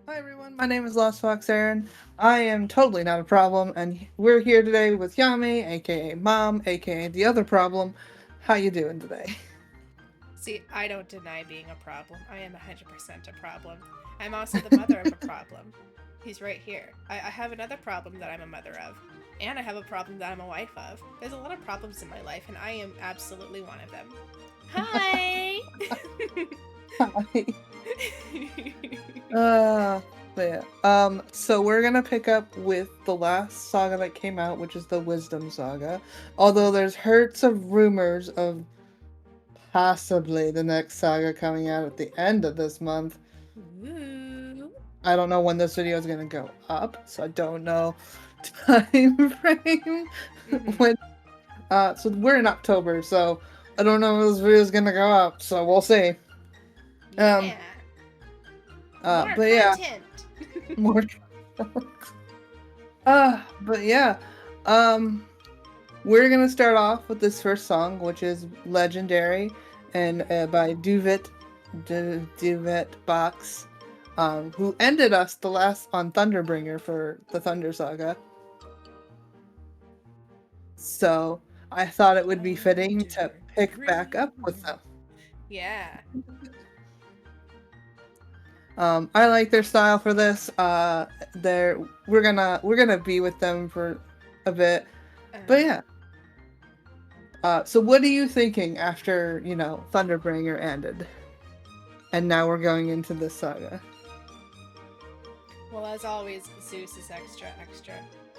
Hi everyone, my name is Lost Fox Aaron. I am totally not a problem, and we're here today with Yami, aka Mom, aka the other problem. How you doing today? See, I don't deny being a problem. I am 100% a problem. I'm also the mother of a problem. He's right here. I have another problem that I'm a mother of. And I have a problem that I'm a wife of. There's a lot of problems in my life, and I am absolutely one of them. Hi! Hi. Uh, but yeah. So we're gonna pick up with the last saga that came out, which is the Wisdom Saga. Although there's hurts of rumors of possibly the next saga coming out at the end of this month. Woo! I don't know when this video is gonna go up, so I don't know time frame Mm-hmm. when. So we're in October, so I don't know when this video is gonna go up, so we'll see. Um, Yeah! More but yeah, content! more. But yeah, um, we're gonna start off with this first song, which is "Legendary," and by Duvet Box, who ended us the last on Thunderbringer for the Thunder Saga. So I thought it would be fitting to Thunder pick back up with Ring. them. Yeah. I like their style for this. They're we're gonna be with them for a bit, but Uh-huh. yeah. So what are you thinking after Thunderbringer ended, and now we're going into this saga? Well, as always, Zeus is extra, extra.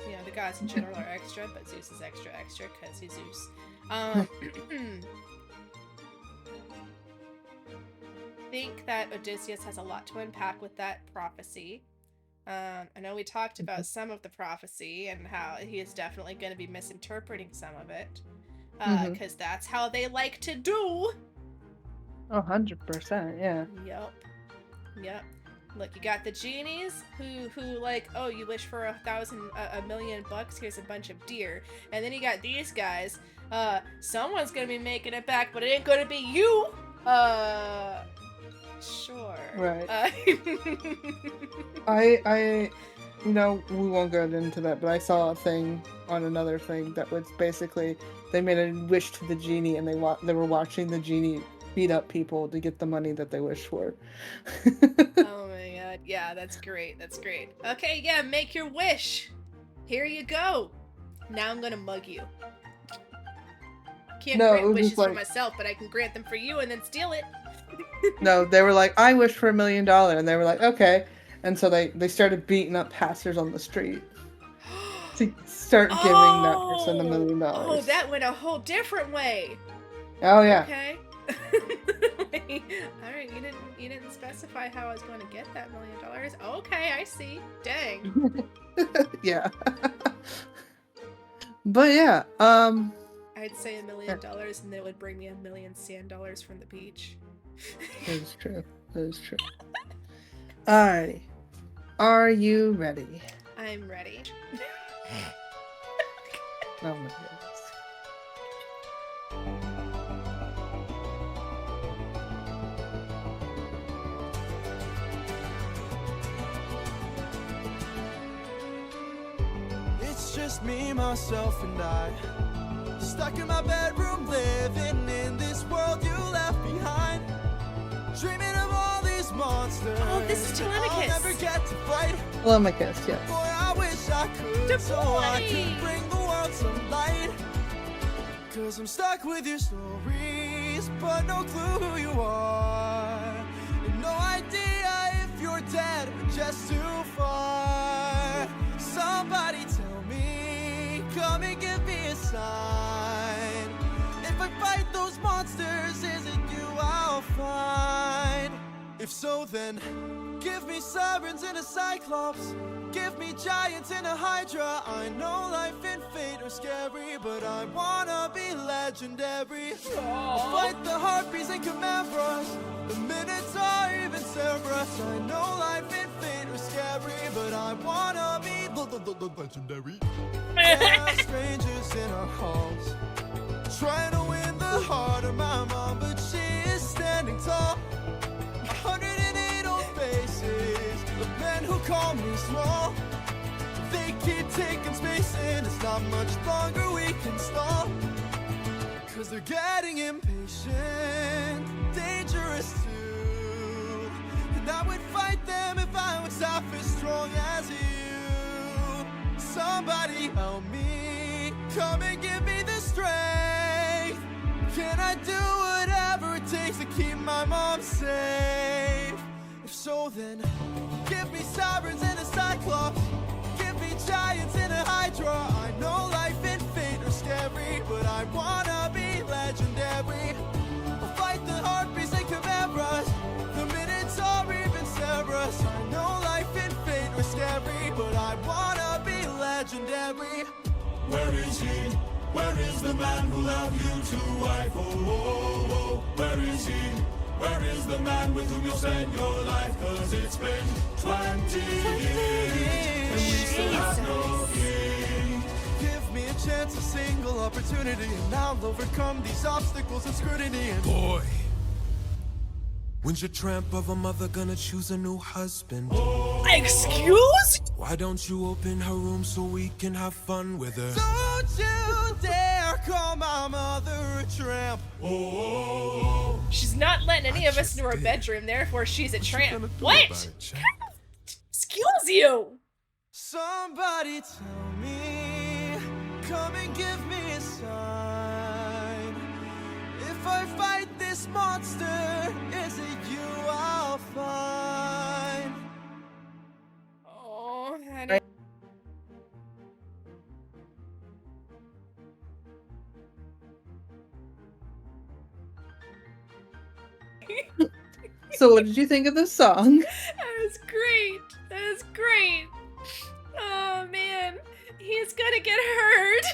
You know, the gods in general are extra, but Zeus is extra, extra because he's Zeus. Um, think that Odysseus has a lot to unpack with that prophecy. I know we talked about some of the prophecy and how he is definitely going to be misinterpreting some of it, Mm-hmm. because that's how they like to do. 100%, yeah. Yep. Yep. Look, you got the genies who like, oh, you wish for a million bucks. Here's a bunch of deer, and then you got these guys. Someone's gonna be making it back, but it ain't gonna be you. Sure. Right. I we won't go into that, but I saw a thing on another thing that was basically they made a wish to the genie, and they were watching the genie beat up people to get the money that they wished for. Oh my god. Yeah, that's great. That's great. Okay, yeah, make your wish. Here you go. Now I'm gonna mug you. Can't No, it grant was just wishes for like myself, but I can grant them for you and then steal it. no, they were like, I wish for $1 million, and they were like, okay, and so they started beating up pastors on the street to start giving that person a Oh, million oh, dollars. that went a whole different way. Oh yeah, Okay. All right, you didn't specify how I was going to get that $1 million. Okay, I see. Dang. yeah. But yeah, I'd say $1 million, and it would bring me $1 million from the beach. that is true. That is true. Alrighty, are you ready? I'm ready. Oh my goodness. It's just me, myself, and I. Stuck in my bedroom, living in this world you left behind. Dreaming of all these monsters. Oh, this is that I'll never Telemachus. get to fight. Telemachus, yes. Boy, I wish I could, so I could bring the world some light. Cause I'm stuck with your stories, but no clue who you are. And no idea if you're dead or just too far. Somebody tell me, come and give me a sign. If I fight those monsters, is it you I'll find? If so, then give me sirens and a cyclops. Give me giants and a hydra. I know life and fate are scary, but I wanna be legendary. I'll fight the harpies and chimeras, the minotaur, even Cerberus. I know life and fate are scary, but I wanna be legendary. There are strangers in our halls, trying to win the heart of my mom, but she is standing tall. 108 old faces of men call me small. They keep taking space and it's not much longer we can stall. Cause they're getting impatient, dangerous too. And I would fight them if I was half as strong as you. Somebody help me, come and give me the strength. Can I do whatever it takes to keep my mom safe? If so, then give me sirens and a cyclops. Give me giants and a hydra. I know life and fate are scary, but I wanna be legendary. I'll fight the harpies and chimeras, the minotaur, even Cerberus. I know life and fate are scary, but I wanna be legendary. Where is he? Where is the man who loved you to wife? Oh, oh, oh, where is he? Where is the man with whom you'll spend your life? Cause it's been 20 years, and we still have no king. Give me a chance, a single opportunity, and I'll overcome these obstacles and scrutiny. And Boy, when's your tramp of a mother gonna choose a new husband? Excuse? Why don't you open her room so we can have fun with her? Don't you dare call my mother a tramp. oh, She's not letting any of us into her did. bedroom, therefore she's a What you tramp. gonna do What? about it, champ? Excuse you! Somebody tell me, come and give me a sign. If I fight this monster, is it you I'll find? Oh, I don't... So what did you think of this song? That was great. That was great. Oh man, he's gonna get hurt.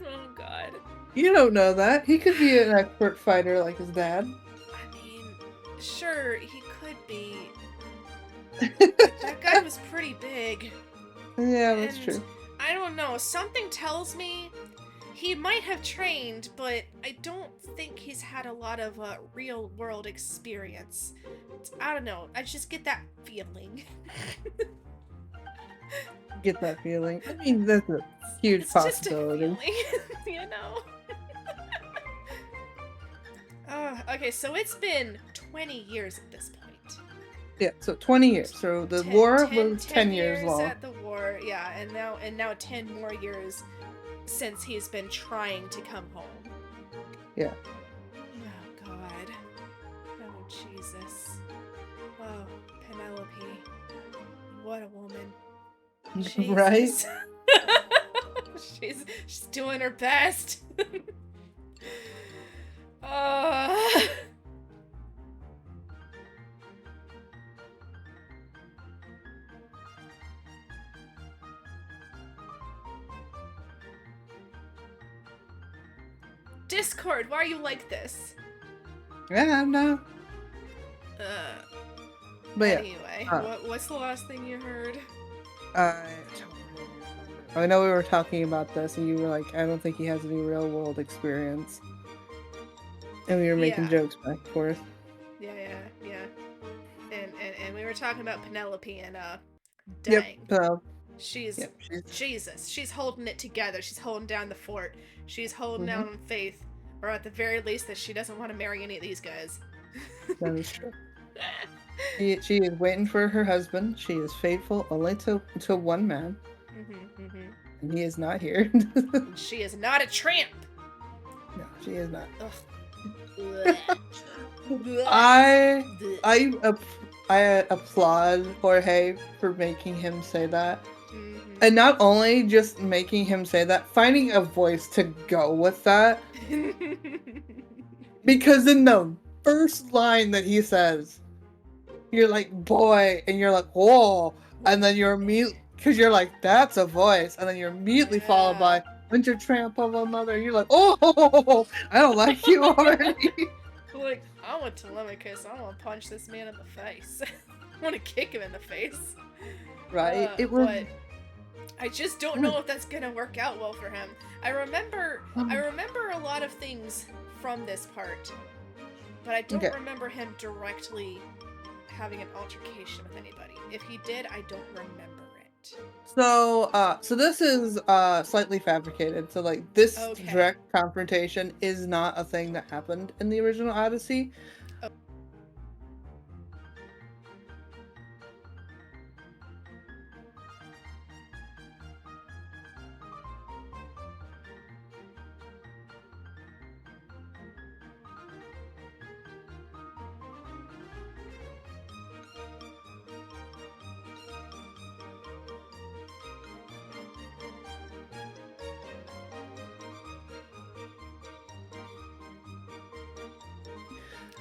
Oh god. You don't know that. He could be an expert fighter like his dad. I mean, sure, he could be. That guy was pretty big. Yeah, that's And true. I don't know. Something tells me he might have trained, but I don't think he's had a lot of real world experience. I don't know. I just get that feeling. Get that feeling. I mean, that's a huge It's just a possibility. feeling, you know? Okay, so it's been 20 years at this point. Yeah, so 20 years. So the war was 10 years long. At the war, yeah, and now 10 more years since he's been trying to come home. Yeah. Oh god. Oh Jesus. Oh, Penelope. What a woman. Right? Jesus. she's doing her best. Discord, why are you like this? Yeah, no. But yeah, Anyway, uh, what's the last thing you heard? I know we were talking about this, and you were like, I don't think he has any real world experience. And we were making Yeah. jokes back and forth. Yeah. And we were talking about Penelope and dang. Yep, so, She's yep, she's, Jesus. She's holding it together. She's holding down the fort. She's holding Mhm. down on faith. Or at the very least that she doesn't want to marry any of these guys. that is true. She is waiting for her husband. She is faithful only to one man, and he is not here. She is not a tramp. No, she is not. Ugh. I applaud Jorge for making him say that. Mhm. And not only just making him say that, finding a voice to go with that. Because in the first line that he says, you're like, boy, and you're like, whoa. And then you're because you're like, that's a voice. And then you're immediately followed by, Winter Tramp of a Mother. You're like, oh, I don't like you already. Like, I want Telemachus. I want to punch this man in the face. I want to kick him in the face. Right? It was. But I just don't know if that's gonna work out well for him. I remember a lot of things from this part, but I don't Okay. remember him directly having an altercation with anybody. If he did, I don't remember it. So this is slightly fabricated. So like this Okay. direct confrontation is not a thing that happened in the original Odyssey.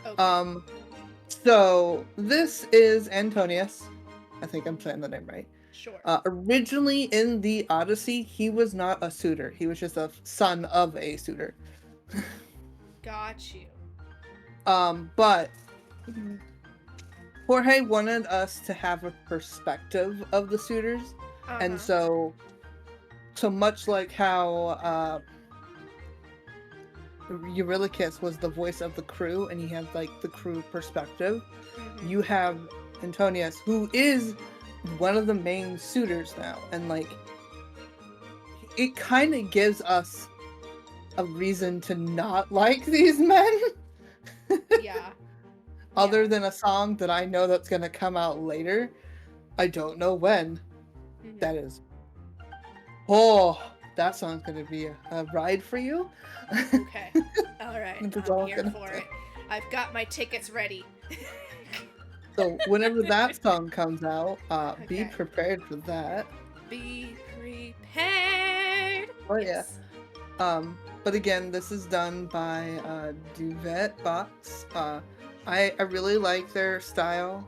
Okay. So this is Antonius. I think I'm saying the name right. Sure. Originally in the Odyssey, he was not a suitor. He was just a son of a suitor. Got you. But Jorge wanted us to have a perspective of the suitors, and so much like how Eurylochus was the voice of the crew, and he had like the crew perspective. You have Antonius, who is one of the main suitors now, and like it kind of gives us a reason to not like these men. Yeah. Other than a song that I know that's gonna come out later. I don't know when that is. Oh, that song's gonna be a ride for you. Okay. All right. I'm here for it. I've got my tickets ready. So whenever that song comes out, be prepared for that. Be prepared. Oh yes. But again, this is done by Duvet Box. I really like their style.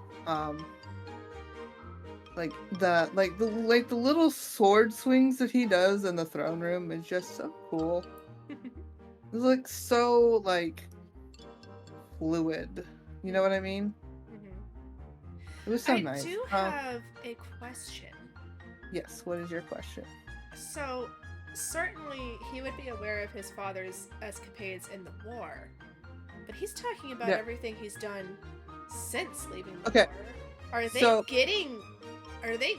Like the little sword swings that he does in the throne room is just so cool. It's like so like fluid. You know what I mean? It was so nice. I do have a question. Yes, what is your question? So, certainly he would be aware of his father's escapades in the war, but he's talking about everything he's done since leaving the war. Are they getting? Are they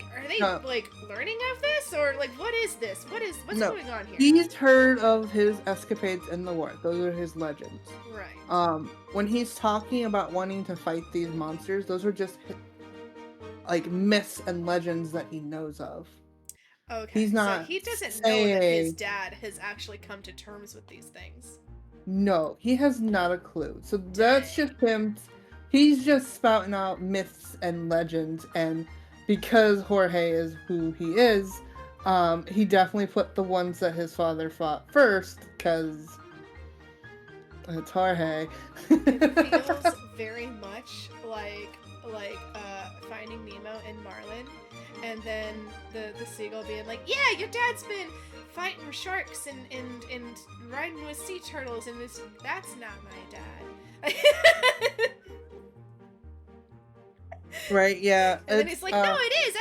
like learning of this, or like what is this? What's going on here? He's heard of his escapades in the war. Those are his legends. Right. When he's talking about wanting to fight these monsters, those are just like myths and legends that he knows of. Okay. He's not. So he doesn't know that his dad has actually come to terms with these things. No, he has not a clue. So that's just him. He's just spouting out myths and legends, and because Jorge is who he is, he definitely put the ones that his father fought first, because it's Jorge. It feels very much like Finding Nemo and Marlin, and then the seagull being like, yeah, your dad's been fighting sharks and riding with sea turtles, and that's not my dad. Right, yeah. And then he's like, no, it is!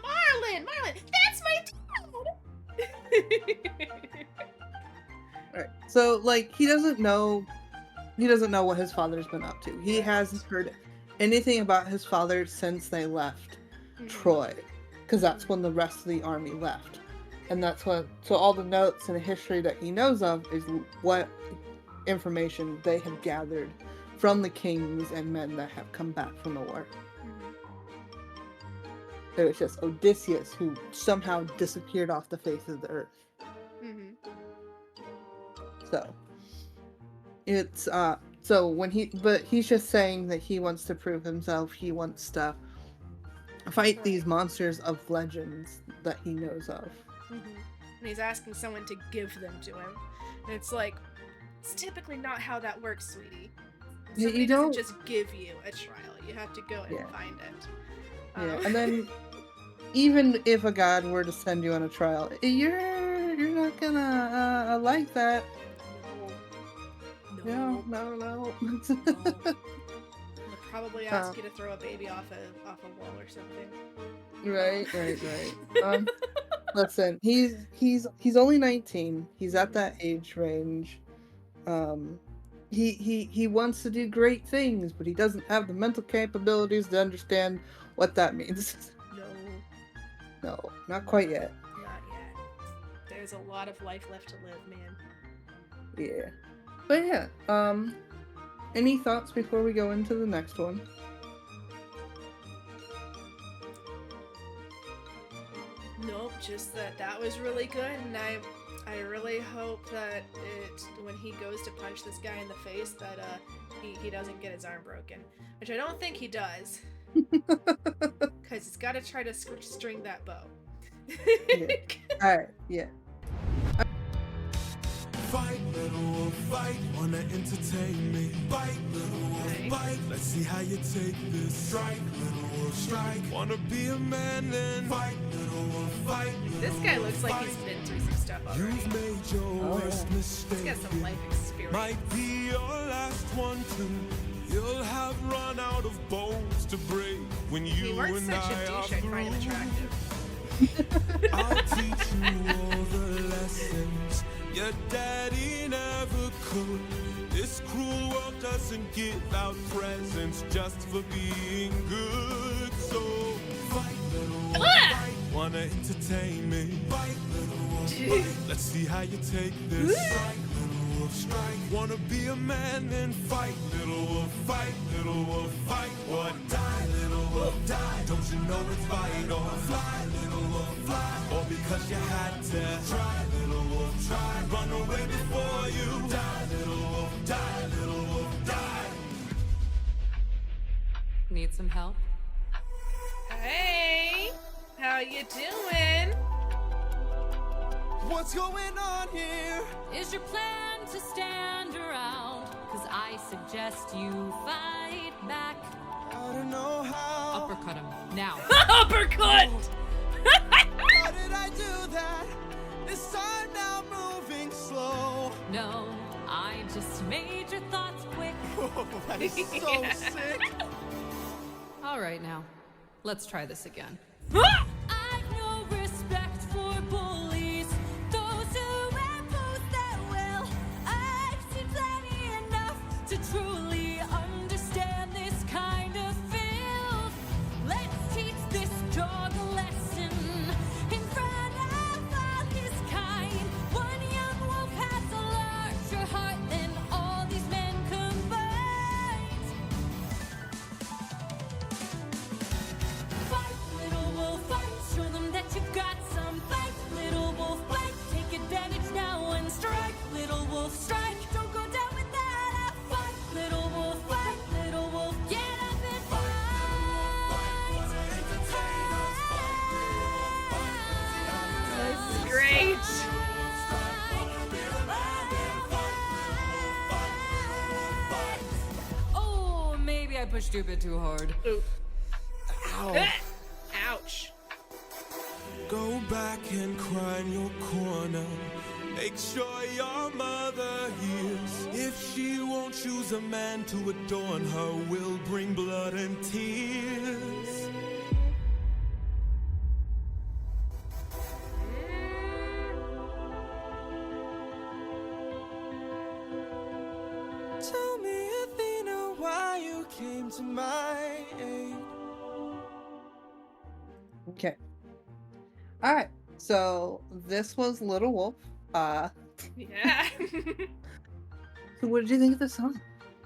Marlin! That's my dad! Right. So, like, he doesn't know what his father's been up to. He hasn't heard anything about his father since they left Troy. Because that's when the rest of the army left. And that's when, so all the notes and history that he knows of is what information they have gathered from the kings and men that have come back from the war. It was just Odysseus who somehow disappeared off the face of the earth. So it's so when he's just saying that he wants to prove himself. He wants to fight these monsters of legends that he knows of. And he's asking someone to give them to him, and it's like, it's typically not how that works, sweetie. Somebody doesn't just give you a trial. You have to go and find it. Yeah, and then even if a god were to send you on a trial, you're not gonna like that. No. They'll probably ask you to throw a baby off a wall or something. Right. Listen, he's only 19. He's at that age range. he wants to do great things, but he doesn't have the mental capabilities to understand what that means. No, No, not quite yet. not yet. There's a lot of life left to live, man. Yeah. But yeah, any thoughts before we go into the next one? Nope, just that was really good, and I really hope that when he goes to punch this guy in the face that he doesn't get his arm broken, which I don't think he does, because he's got to try to string that bow. Yeah. All right, yeah. Fight, little wolf, fight, wanna entertain me. Bite, little wolf, Okay. bite, let's see how you take this. Strike, little wolf, strike, wanna be a man then. Fight, little wolf, fight. This guy looks like he's been through some stuff already. You've made your worst He's mistake. got some life experience. Might be your last one too. You'll have run out of bones to break when He you weren't and such a I are douche, I'd find him through. attractive. I'll teach you all the lessons your daddy never could. This cruel world doesn't give out presents just for being good. So fight, little wolf, fight. Wanna entertain me? Fight, little wolf, fight. Let's see how you take this. Strike, little wolf, strike. Wanna be a man? Then fight, little wolf, fight, little wolf, fight. What? Die, little wolf, die. Don't you know it's vital? Fly, little wolf, fly. Or because you had to try, little wolf, try. Run away before you die, little wolf, die, little wolf, die. Need some help? Hey, how you doing? What's going on here? Is your plan to stand around? Cause I suggest you fight back. I don't know how. Uppercut him, now. Uppercut! How did I do that? This time now moving slow. No, I just made your thoughts quick. Oh, that is so Yeah. sick. Alright now, let's try this again. Ah! I've no respect for bullies, those who oppose their will. I've seen plenty enough to truly understand this kind of filth. Let's teach this dog a lesson in front of all his kind. One young wolf has a larger heart than all these men combined. Fight, little wolf, fight. Show them that you've got some fight. Little wolf, fight. Take advantage now and strike. Little wolf, strike. Don't go down with that. Fight, little wolf, fight. Little wolf, get up and fight. That's great. Oh, maybe I pushed you a bit too hard. Ooh. Ow. Ah! Ouch. Go back and cry in your corner. Make sure your mother hears. If she won't choose a man to adorn her, will bring blood and tears. Tell me, Athena, why you came to my aid. Okay. All right. So this was Little Wolf. Yeah. So what did you think of the song?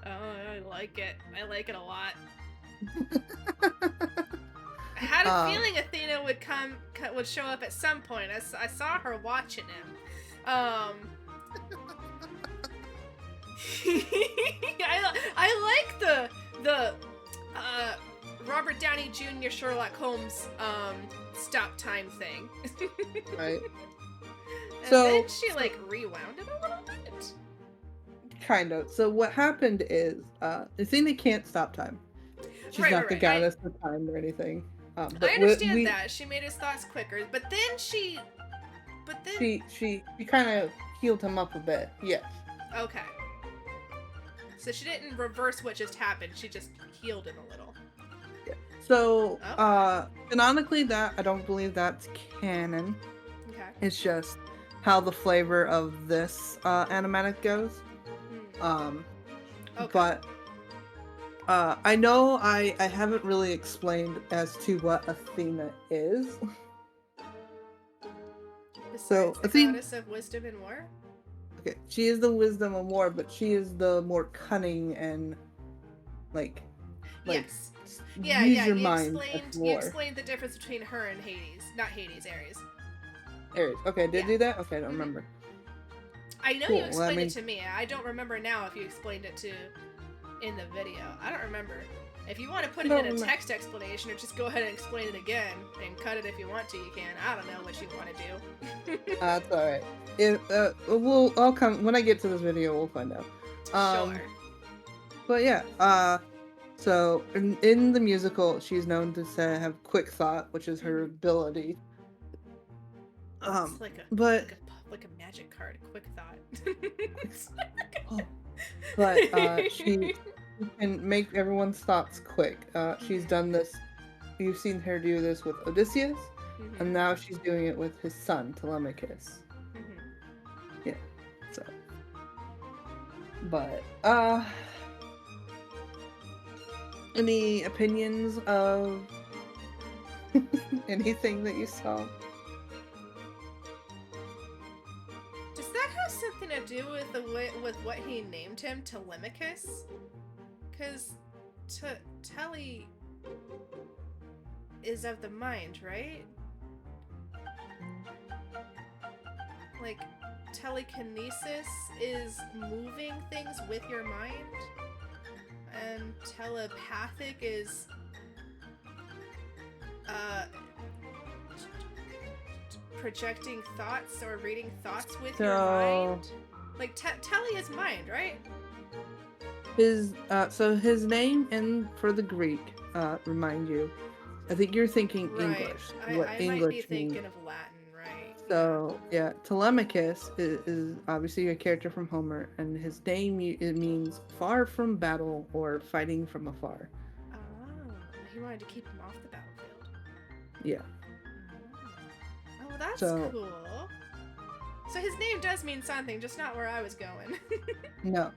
Oh, I like it. I like it a lot. I had a feeling Athena would show up at some point. I saw her watching him. I like the Robert Downey Jr. Sherlock Holmes stop time thing. Right. And So- then she like rewound it a little bit. Kind of. So what happened is, Athena can't stop time. She's Right, not right, the right. goddess of time or anything. But I understand we- that she made his thoughts quicker, but then she She kind of healed him up a bit. Yes. okay. So she didn't reverse what just happened. She just healed him a little. So, Okay. canonically, that I don't believe that's canon. Okay. It's just how the flavor of this animatic goes. Hmm. Okay. But I know I haven't really explained as to what Athena is. Besides the Athena, goddess of wisdom and war? okay, she is the wisdom of war, but she is the more cunning and like Yes. use Yeah, your you mind explained as you war. explained the difference between her and Hades. Not Hades, Ares. Aries. Okay, did Yeah. do that? Okay, I don't Mhm. remember. I know Cool, you well, explained that it to me. I don't remember now if you explained it to in the video. I don't remember. If you want to put it in a text explanation or just go ahead and explain it again and cut it if you want to, you can. I don't know what you want to do. That's all right. I'll come when I get to this video. We'll find out. Sure. But yeah. So in the musical, she's known to have quick thought, which is her ability. It's like a magic card, quick thought. But she can make everyone's thoughts quick. She's done this. You've seen her do this with Odysseus, and now she's doing it with his son Telemachus. Yeah. So. But any opinions of anything that you saw? Does that have something to do with what he named him, Telemachus? Because Telly is of the mind, right? Like, telekinesis is moving things with your mind, and telepathic is projecting thoughts or reading thoughts with your mind. Like Telly is mind, right? His name and for the Greek, remind you. I think you're thinking English. What I English might be means. thinking of Latin, right? So yeah, Telemachus is obviously a character from Homer, and his name it means far from battle or fighting from afar. Oh, he wanted to keep him off the battlefield. Yeah. Oh, that's So- cool. So his name does mean something, just not where I was going. No.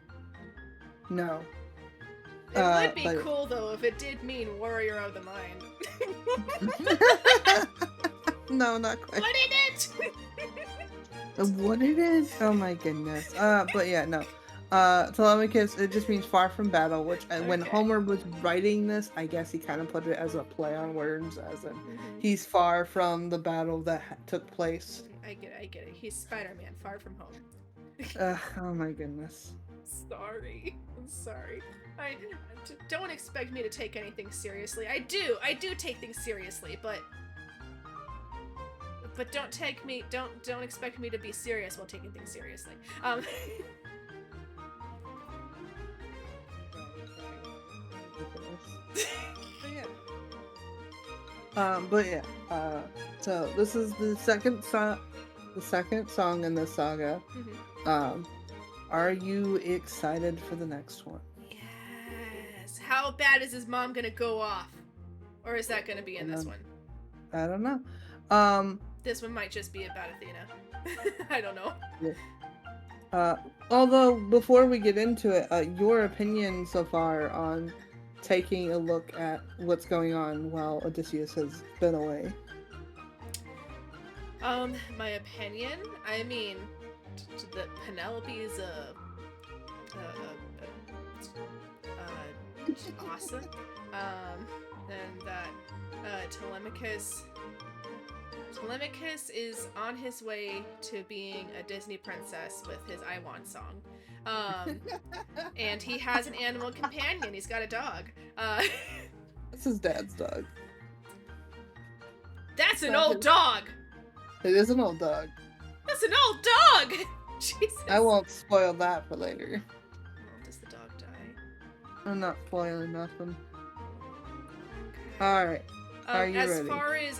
It would be but- cool though if it did mean warrior of the mind. No, not quite. What in it? What it is? Oh my goodness. But yeah, no. Telemachus, it just means far from battle, which when Okay. Homer was writing this, I guess he kind of put it as a play on words, as in Mhm. he's far from the battle that took place. I get it. He's Spider-Man, far from home. Oh my goodness. Sorry. I'm sorry. Don't expect me to take anything seriously. I do take things seriously, but don't expect me to be serious while taking things seriously. But yeah. So this is the second song in the saga. Mhm. Are you excited for the next one? Yes. How bad is his mom gonna go off? Or is that gonna be in this one? I don't know. This one might just be about Athena. I don't know. Although before we get into it, your opinion so far on taking a look at what's going on while Odysseus has been away. My opinion. I mean, that Penelope's awesome. And that Telemachus is on his way to being a Disney princess with his I Want song. And he has an animal companion. He's got a dog. That's his dad's dog. That's an old dog! It is an old dog. That's an old dog! Jesus. I won't spoil that for later. Oh, does the dog die? I'm not spoiling nothing. Okay. Alright. Are you as ready?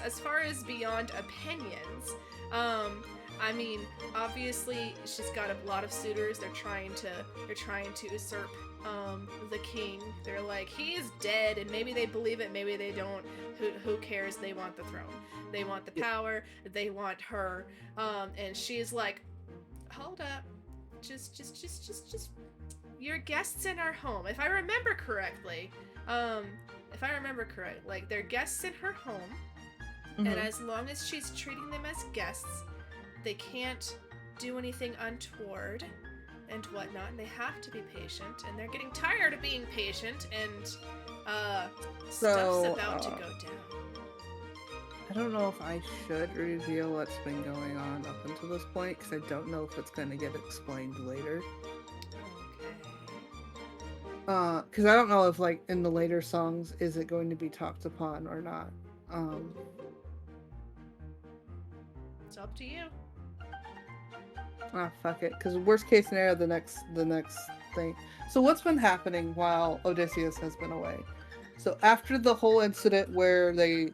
as far as beyond opinions, I mean, obviously she's got a lot of suitors. They're trying to usurp the king. They're like, he's dead, and maybe they believe it, maybe they don't. Who cares? They want the throne. They want the power. They want her. And she's like, hold up, just your guests in our home. If I remember correctly, like they're guests in her home, and as long as she's treating them as guests, they can't do anything untoward and whatnot, and they have to be patient, and they're getting tired of being patient, and stuff's about to go down. I don't know if I should reveal what's been going on up until this point, because I don't know if it's going to get explained later. Okay. Because I don't know if, like, in the later songs, is it going to be talked upon or not. It's up to you. Fuck it. Because worst case scenario, the next thing. So what's been happening while Odysseus has been away? So after the whole incident where they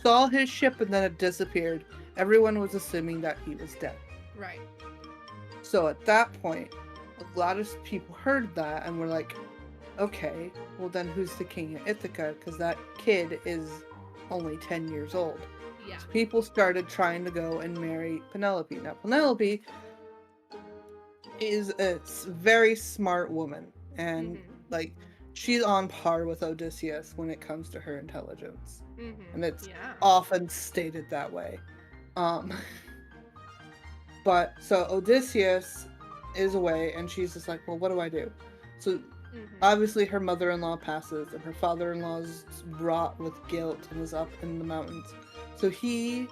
saw his ship and then it disappeared, everyone was assuming that he was dead. Right. So at that point, a lot of people heard that and were like, okay, well then who's the king of Ithaca? Because that kid is only 10 years old. Yeah. So people started trying to go and marry Penelope. Now, Penelope is a very smart woman, and like she's on par with Odysseus when it comes to her intelligence. And it's often stated that way. But so Odysseus is away, and she's just like, well, what do I do? So obviously her mother-in-law passes, and her father-in-law is wrought with guilt and is up in the mountains. So she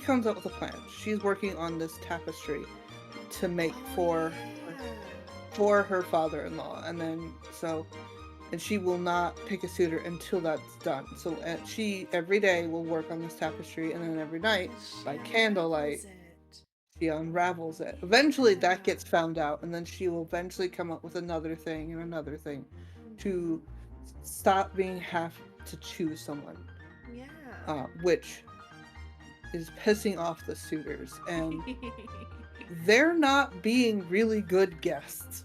comes up with a plan. She's working on this tapestry to make for her father-in-law, and she will not pick a suitor until that's done. So she every day will work on this tapestry, and then every night by candlelight she unravels it. Eventually that gets found out, and then she will eventually come up with another thing and another thing to stop being have to choose someone. Which is pissing off the suitors, and they're not being really good guests.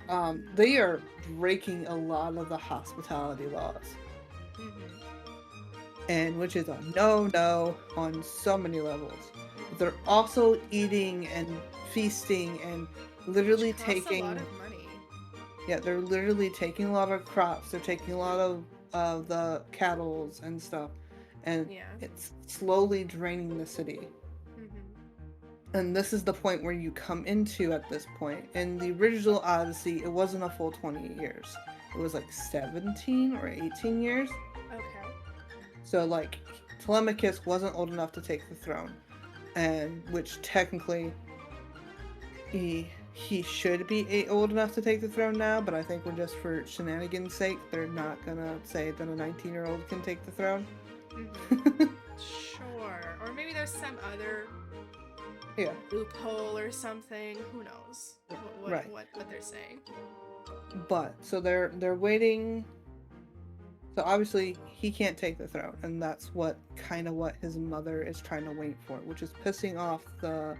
They are breaking a lot of the hospitality laws. And which is a no-no on so many levels. They're also eating and feasting and literally taking a lot of money. Yeah, they're literally taking a lot of crops. They're taking a lot of the cattle and stuff. And it's slowly draining the city. And this is the point where you come into at this point. In the original Odyssey, it wasn't a full 20 years. It was like 17 or 18 years. Okay. So like Telemachus wasn't old enough to take the throne. And which technically he should be old enough to take the throne now, but I think we're just for shenanigans' sake, they're not gonna say that a 19-year-old can take the throne. Sure. Or maybe there's some other Yeah. loophole or something. Who knows what they're saying. But so they're waiting. So obviously he can't take the throne, and that's what his mother is trying to wait for, which is pissing off the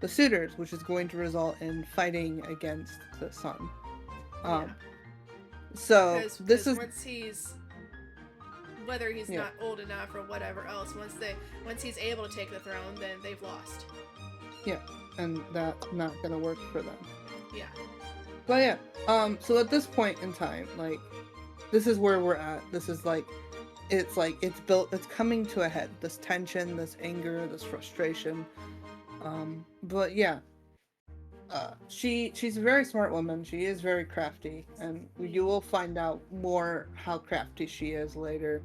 suitors, which is going to result in fighting against the son. So this is once he's, whether he's not old enough or whatever else, once he's able to take the throne, then they've lost. Yeah, and that's not gonna work for them. Yeah. But yeah, so at this point in time, like, this is where we're at. This is it's coming to a head. This tension, this anger, this frustration. But yeah, she's a very smart woman. She is very crafty, and you will find out more how crafty she is later.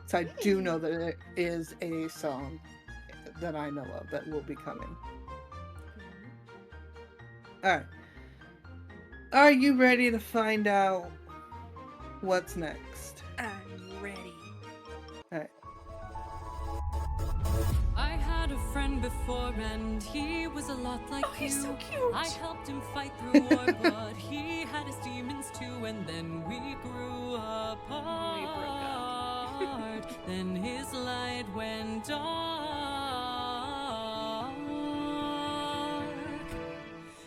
So I do know that it is a song that I know of that will be coming. Alright. Are you ready to find out what's next? I'm ready. Alright. I had a friend before and he was a lot like you. He's so cute. I helped him fight through war, but he had his demons too, and then we grew apart. We broke up. Then his light went dark.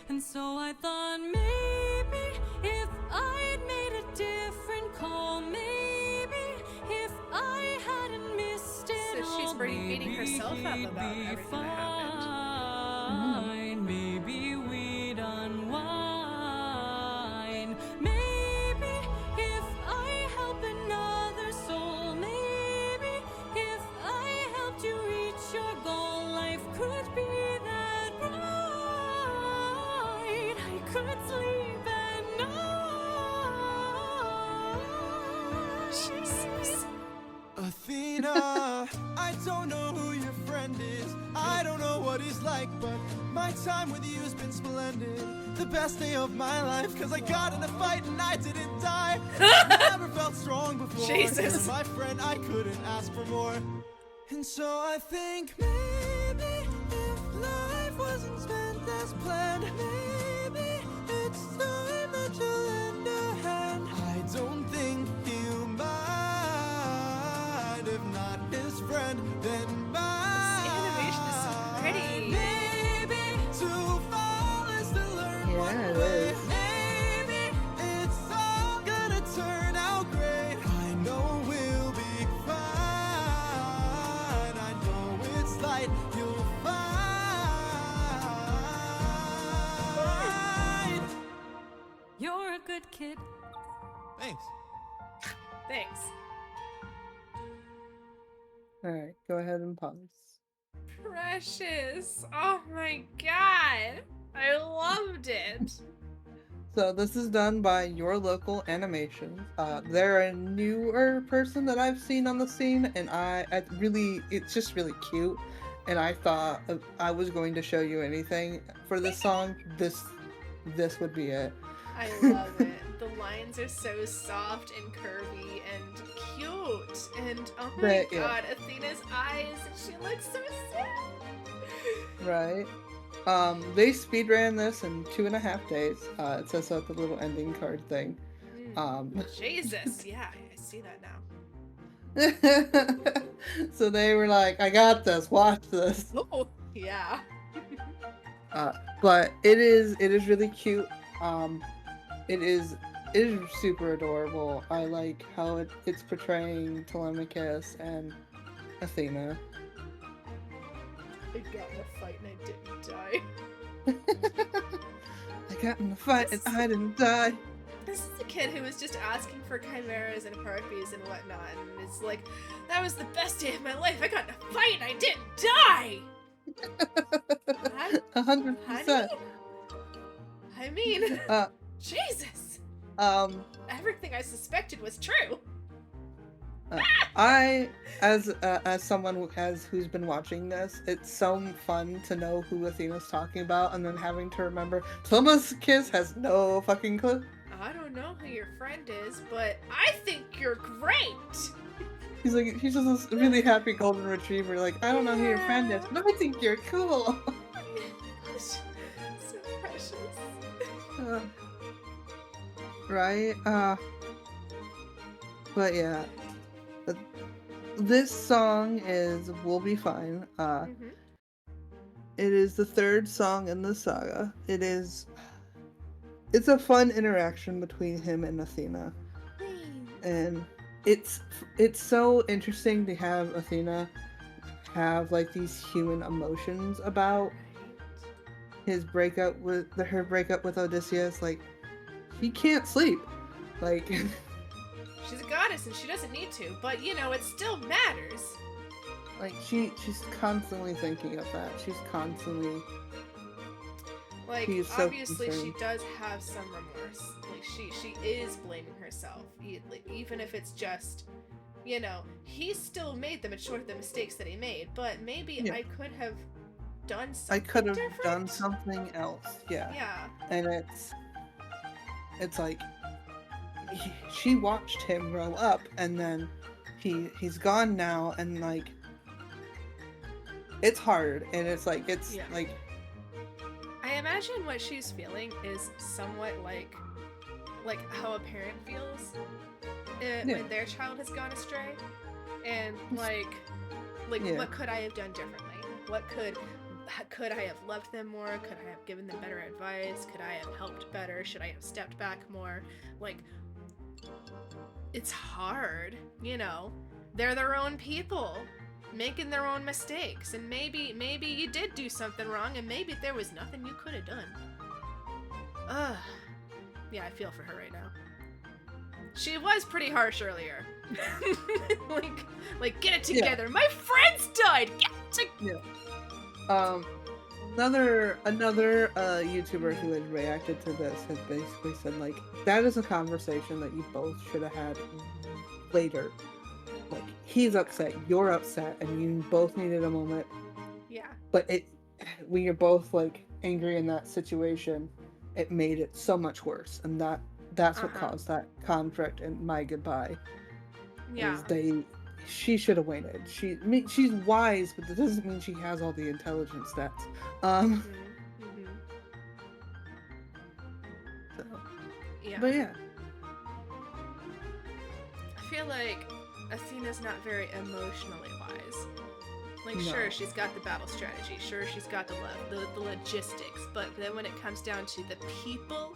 And so I thought maybe if I'd made a different call, maybe if I hadn't missed it So she's all, beating herself up maybe about he'd be everything that happened. fine. Maybe we'd unwind. Athena, I don't know who your friend is. I don't know what he's like, but my time with you has been splendid. The best day of my life, cause I got in a fight and I didn't die. Never felt strong before. Jesus. You're my friend, I couldn't ask for more. And so I think maybe if life wasn't spent as planned, maybe it's time that you lend a hand. I don't think he'll mind. If not his friend, then mine. This animation is so pretty. Maybe to fall is to learn Yeah, one it way. is. Maybe it's all gonna turn out great. I know we'll be fine. I know it's light you'll find. You're a good kid. Thanks. Thanks. Alright, go ahead and pause. Precious. Oh my god. I loved it. So this is done by Your Local Animations. They're a newer person that I've seen on the scene, and it's just really cute. And I thought if I was going to show you anything for this song, this would be it. I love it. The lines are so soft and curvy and cute. And oh my But, yeah. god, Athena's eyes. She looks so sad. Right. They speedran this in 2.5 days. It says so at the little ending card thing. Jesus. Yeah, I see that now. So they were like, I got this, watch this. Oh, yeah. But it is really cute. It is super adorable. I like how it's portraying Telemachus and Athena. I got in a fight and I didn't die. I got in a fight and I didn't die. This is a kid who was just asking for chimeras and harpies and whatnot, and it's like, that was the best day of my life. I got in a fight and I didn't die. 100%. I mean, Uh, Jesus. Everything I suspected was true. I, as someone who's been watching this, it's so fun to know who Athena's talking about, and then having to remember Telemachus has no fucking clue. I don't know who your friend is, but I think you're great. He's just a really happy golden retriever. Like, I don't know who your friend is, but I think you're cool. So precious. Right? But yeah. This song is We'll Be Fine. Mhm. It is the third song in the saga. It's a fun interaction between him and Athena. And it's so interesting to have Athena have like these human emotions about her breakup with Odysseus. Like, he can't sleep. Like She's a goddess and she doesn't need to, but you know, it still matters. like she's constantly thinking of that. She's constantly Like, She's so obviously she concerned. does have some remorse. Like, she is blaming herself. Even if it's just, you know, he still made the majority of the mistakes that he made, but maybe Yeah. I could have done I something could have different. done something else. Yeah. Yeah. And it's like she watched him grow up, and then he's gone now, and like it's hard, and it's like Yeah. like I imagine what she's feeling is somewhat like how a parent feels when their child has gone astray, and like Yeah. what could I have done differently? What could I have loved them more? Could I have given them better advice? Could I have helped better? Should I have stepped back more? Like, it's hard, you know. They're their own people, making their own mistakes, and maybe you did do something wrong, and maybe there was nothing you could have done. Ugh. Yeah, I feel for her right now. She was pretty harsh earlier. like get it together. My friends died. Get it together. Another YouTuber who had reacted to this had basically said, like, that is a conversation that you both should have had later. Like, he's upset, you're upset, and you both needed a moment. Yeah. But when you're both like angry in that situation, it made it so much worse, and that's what caused that conflict in My Goodbye. Yeah. She should have waited. She's wise, but that doesn't mean she has all the intelligence stats. So, Yeah. but yeah. I feel like Athena's not very emotionally wise. Like, No. sure, she's got the battle strategy. Sure, she's got the logistics. But then when it comes down to the people,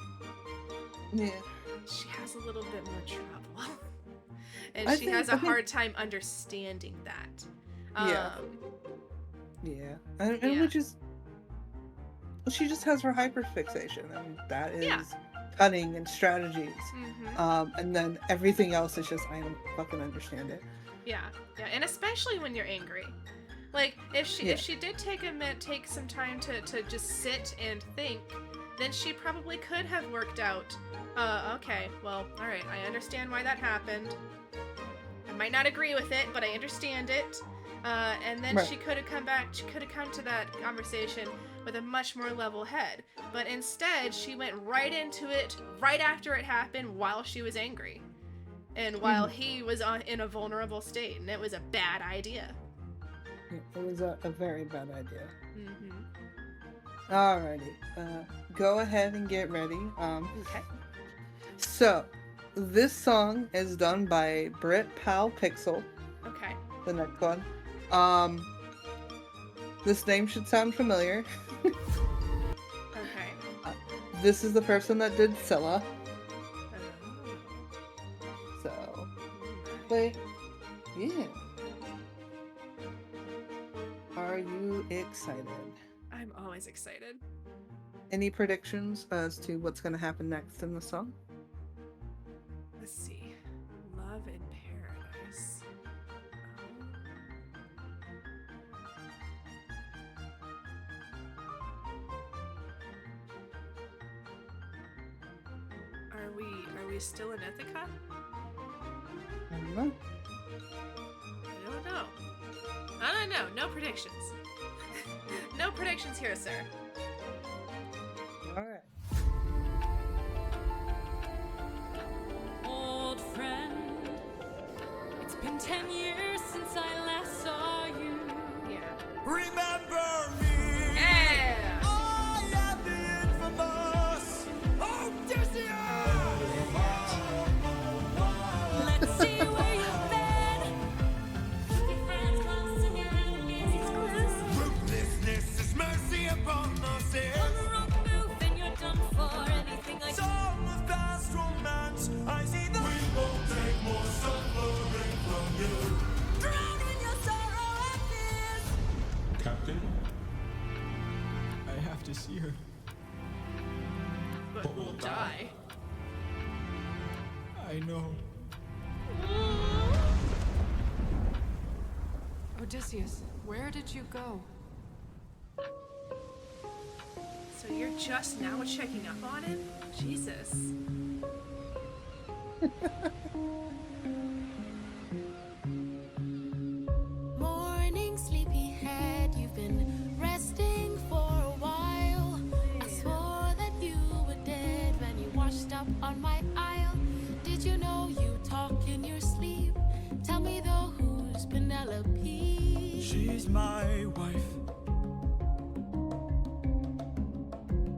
Yeah. she has a little bit more trouble. And I she think- has I a think- hard time understanding that. Yeah. Yeah. And Yeah. which is... She just has her hyperfixation, and that is Yeah. cunning and strategies. Mm-hmm. And then everything else is just, I don't fucking understand it. Yeah, and especially when you're angry. Like, if she did take some time to just sit and think, then she probably could have worked out, okay, well, alright, I understand why that happened. I might not agree with it, but I understand it. And then Right. she could have come to that conversation with a much more level head. But instead, she went right into it right after it happened while she was angry. And while he was in a vulnerable state, and it was a bad idea. It was a very bad idea. Mm-hmm. Alrighty. Go ahead and get ready. Okay. So, this song is done by Brit Pal Pixel. Okay. The next one. This name should sound familiar. Okay. This is the person that did Scylla. So, but yeah. Are you excited? I'm always excited. Any predictions as to what's going to happen next in the song? Let's see. Love in Paradise. Are we still in Ithaca? I don't know. I don't know. I don't know. No predictions. No predictions here, sir. Alright. Old friend, it's been 10 years since I last saw you. Yeah. Remember me. Yeah. I am the infamous Odysseus. Let's see where you've been. Keep your friends close and your enemies close. Ruthlessness is mercy upon the sin. On the wrong move and you're done for. Anything I Song of past romance, I see the We won't take more suffering from you. drown in your sorrow and fears. Captain, I have to see her. But we'll die. I know. Odysseus, where did you go? So you're just now checking up on him? Jesus. Morning, sleepyhead, you've been resting for a while. I swore that you were dead when you washed up on my aisle. Did you know you talk in your sleep? Tell me though, who's Penelope? She's my wife.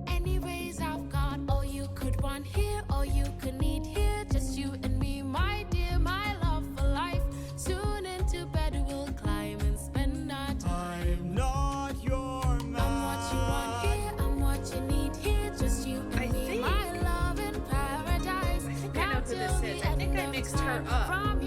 Anyways, I've got all you could want here, all you could need here. Just you and me, my dear, my love for life. Soon into bed we'll climb and spend our time. I'm not your man. I'm what you want here, I'm what you need here. Just you and I me, think- my love in paradise. I think I know who this is. I think I mixed her up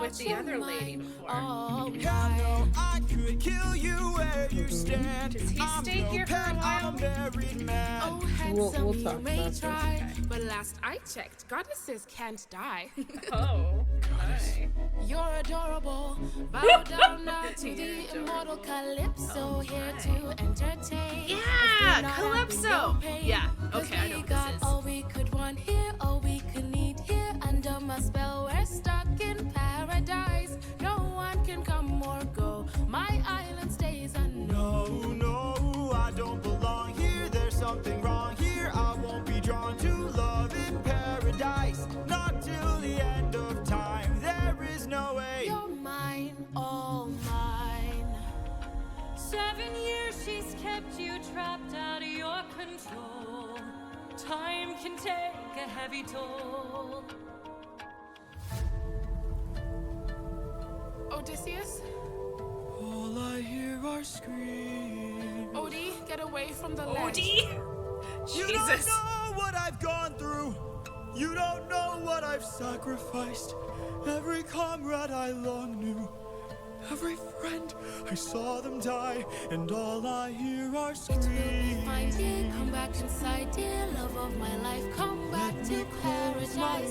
with the other lady before. Oh, God, no, I could kill you where you stand. Does he I'm stay no here for a pet, while? I'm a married man. Oh, We'll handsome, talk you may about this. try, but last I checked, goddesses can't die. Oh, my. You're adorable. Bow down now to You're the adorable. immortal Calypso, Oh here my. to entertain. Yeah, If you're not Calypso. having no pain, Yeah, 'cause okay, I know we who got this is. all we could want here, all we could need here. Under my spell, we're stuck in paradise. No one can come or go. My island stays unknown. No, I don't belong here. There's something wrong here. I won't be drawn to love in paradise. Not till the end of time. There is no way. You're mine, all mine. 7 years she's kept you trapped out of your control. Time can take a heavy toll. Odysseus? All I hear are screams. Odie, get away from the ledge. Odie? You Jesus. don't know what I've gone through. You don't know what I've sacrificed. Every comrade I long knew. Every friend, I saw them die. And all I hear are It will be fine, screams. dear. Come back inside, dear. Love of my life, come back to paradise. I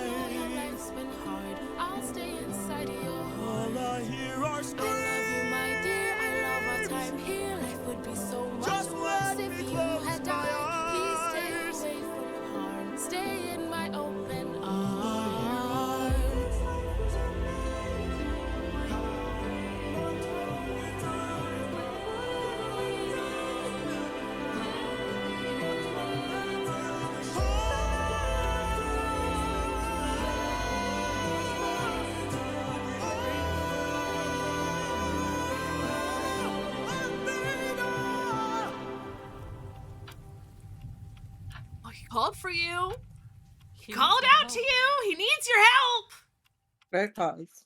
know your life's been hard. I'll stay inside your heart. All I hear are I love screams. you, my dear. I love our time here. Life would be so much Just worse let if me you close had my died. Please stay eyes. away from harm. Stay in my open arms. Oh, he called for you. He Called needs out to help. you. He needs your help. Right pause.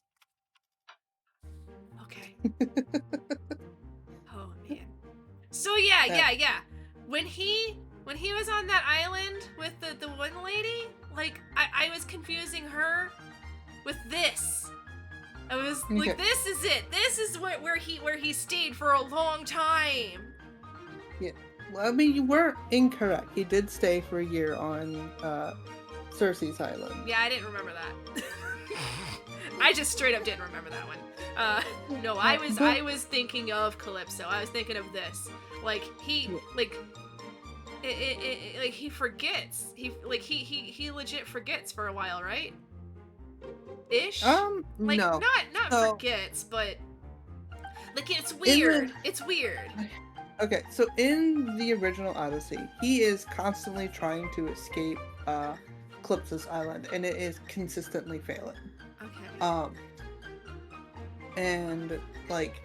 Okay. Oh man. So yeah. When he was on that island with the one lady, like I was confusing her with this. I was like, Okay. this is it. This is where he stayed for a long time. Well, I mean, you weren't incorrect. He did stay for a year on Cersei's island. Yeah, I didn't remember that. I just straight up didn't remember that one. No, I was thinking of Calypso. I was thinking of this. Like he like he forgets. He legit forgets for a while, right? Ish. Like No. not So- forgets, but like it's In weird. the- It's weird. Okay, so in the original Odyssey, he is constantly trying to escape Calypso's island, and it is consistently failing. Okay. And like,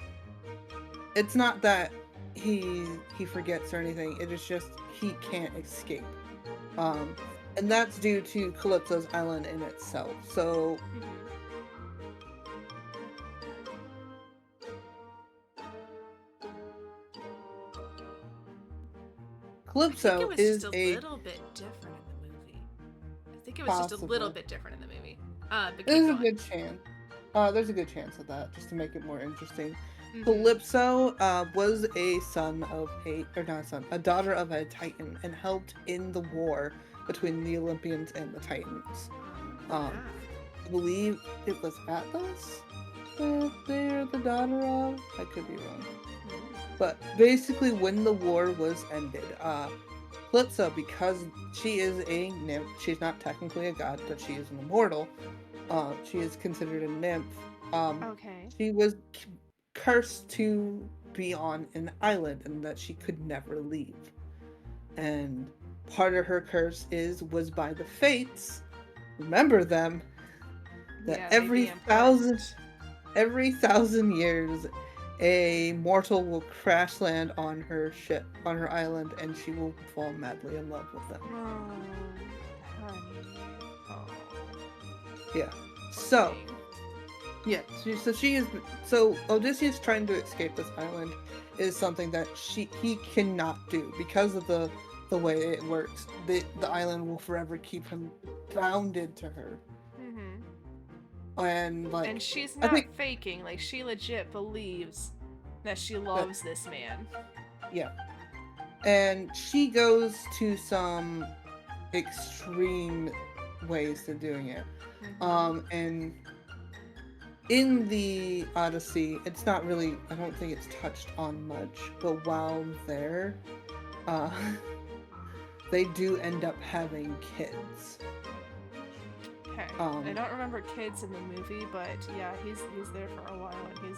it's not that he forgets or anything. It is just he can't escape. And that's due to Calypso's island in itself. So Mhm. I Calypso think it was is just a little bit different in the movie. I think it was just a little Possibly. bit different in the movie. But there's keep a going. good chance. There's a good chance of that, just to make it more interesting. Mhm. Calypso was a a daughter of a Titan, and helped in the war between the Olympians and the Titans. Ah. I believe it was Atlas that they're the daughter of. I could be wrong. But basically, when the war was ended, Calypso, because she is a nymph, she's not technically a god, but she is an immortal. She is considered a nymph. Okay. She was cursed to be on an island, and that she could never leave. And part of her curse was by the fates. Remember them. That Yeah, they'd every be important. every 1,000 years, a mortal will crash land on her ship, on her island, and she will fall madly in love with them. Oh, honey. Oh. Yeah. So, Dang. yeah. So Odysseus trying to escape this island is something that he cannot do because of the way it works. The island will forever keep him bounded to her. Mhm. And like, And she's I not think- faking. Like she legit believes that she loves this man. yeah. And she goes to some extreme ways to doing it. Mhm. And in the Odyssey, it's not really, I don't think it's touched on much, but while there, they do end up having kids. Okay. I don't remember kids in the movie, but yeah, he's there for a while, and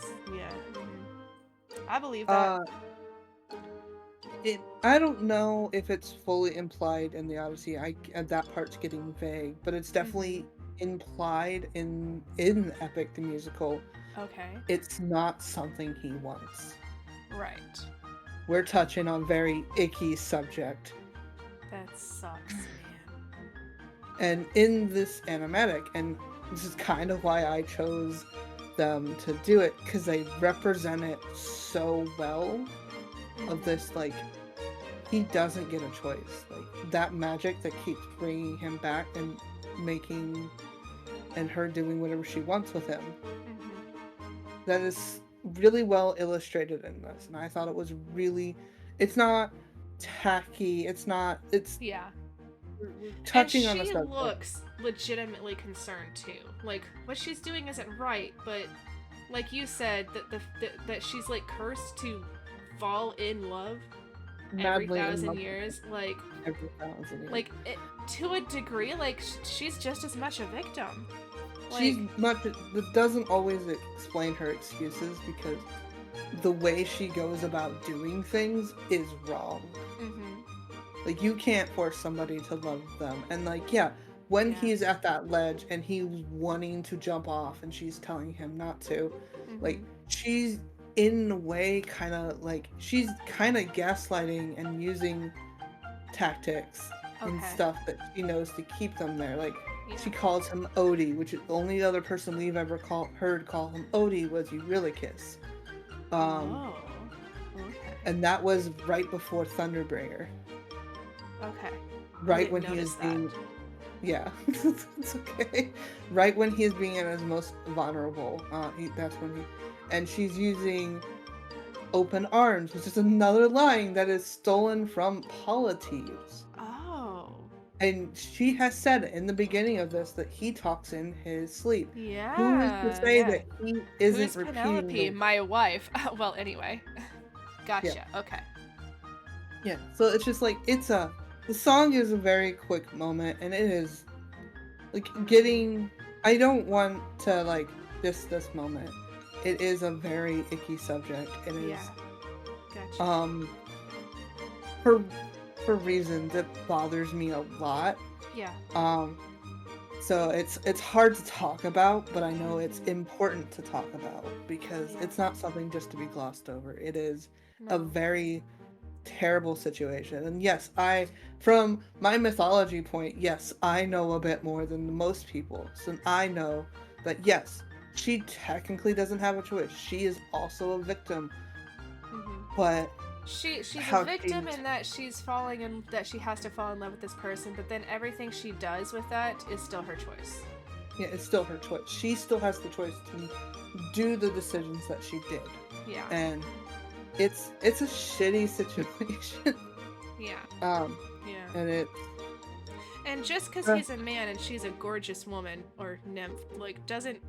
I believe that. I don't know if it's fully implied in the Odyssey. That part's getting vague, but it's definitely implied in the Epic the musical. Okay. It's not something he wants. Right. We're touching on very icky subject. That sucks, man. And in this animatic, and this is kind of why I chose them to do it, because they represent it so well. Of this, like, he doesn't get a choice. Like, that magic that keeps bringing him back and making, and her doing whatever she wants with him. That is really well illustrated in this, and I thought it was really, it's not tacky, it's yeah, touching on the the subject. subject. She looks legitimately concerned too. Like, what she's doing isn't right, but like you said, that she's like cursed to fall in love every 1,000 years. Like, every 1,000 years. Like, to a degree, like, she's just as much a victim. Like, She's much. That doesn't always explain her excuses, because the way she goes about doing things is wrong. Like, you can't force somebody to love them. And like, yeah, when he's at that ledge and he's wanting to jump off and she's telling him not to, like, she's in a way kind of like, she's kind of gaslighting and using tactics and stuff that she knows to keep them there. Like, she calls him Odie, which is the only other person we've ever heard call him Odie was Eurylochus. And that was right before Thunderbringer. Okay. Right when he is being... Yeah, it's okay. Right when he is being at his most vulnerable. That's when he... And she's using open arms, which is another line that is stolen from Polites. Oh. And she has said in the beginning of this that he talks in his sleep. Yeah. Who is to say that he isn't Who's repeating Penelope? My wife. Well, anyway. Gotcha. Yeah. Okay. Yeah, so it's just like, the song is a very quick moment, and it is, like, getting, I don't want to, like, diss this moment. It is a very icky subject. It is, Gotcha. for reasons that bothers me a lot. Yeah. So it's hard to talk about, but I know it's important to talk about, because it's not something just to be glossed over. It is a very terrible situation. And yes, from my mythology point, yes, I know a bit more than most people. So I know that yes, she technically doesn't have a choice. She is also a victim. But she's a victim in that she has to fall in love with this person, but then everything she does with that is still her choice. Yeah, it's still her choice. She still has the choice to do the decisions that she did. Yeah. And it's a shitty situation. Yeah. Yeah. And just because he's a man and she's a gorgeous woman or nymph, like, doesn't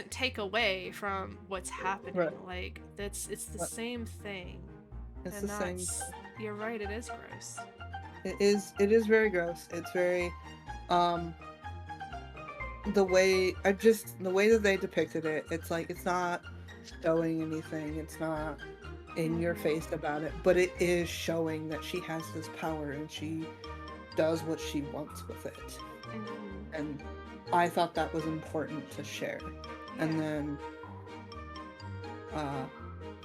take away from what's happening. Right. Like, it's the same thing. It's the same. You're right. It is gross. It is very gross. It's very, the way that they depicted it. It's like, it's not showing anything. It's not in your face about it, but it is showing that she has this power and she does what she wants with it. And I thought that was important to share. And then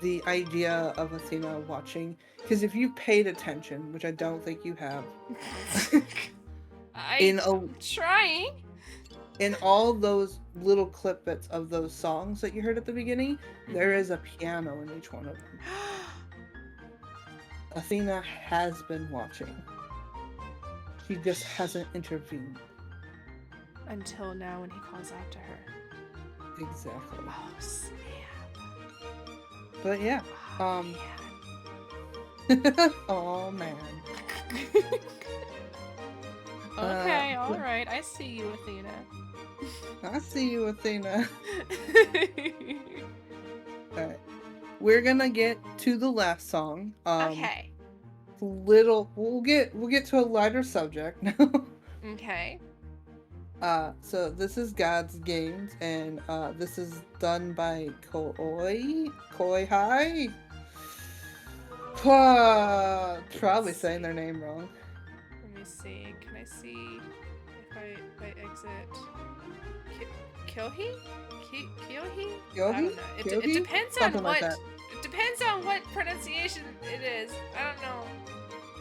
the idea of Athena watching, because if you paid attention, which I don't think you have, I'm trying. In all those little clip bits of those songs that you heard at the beginning, there is a piano in each one of them. Athena has been watching. She just hasn't intervened. Until now, when he calls out to her. Exactly. Oh, snap. But yeah. Oh man. Okay, alright. I see you, Athena. I see you, Athena. Alright. We're gonna get to the last song. Okay. We'll get to a lighter subject now. Okay. So this is God's Games, and this is done by Koi High. Probably saying their name wrong. Let me see. Can I see if I exit? Kyohi? Kyohi? I don't know. It Kyohi? depends on Something like what. that. It depends on what pronunciation it is. I don't know.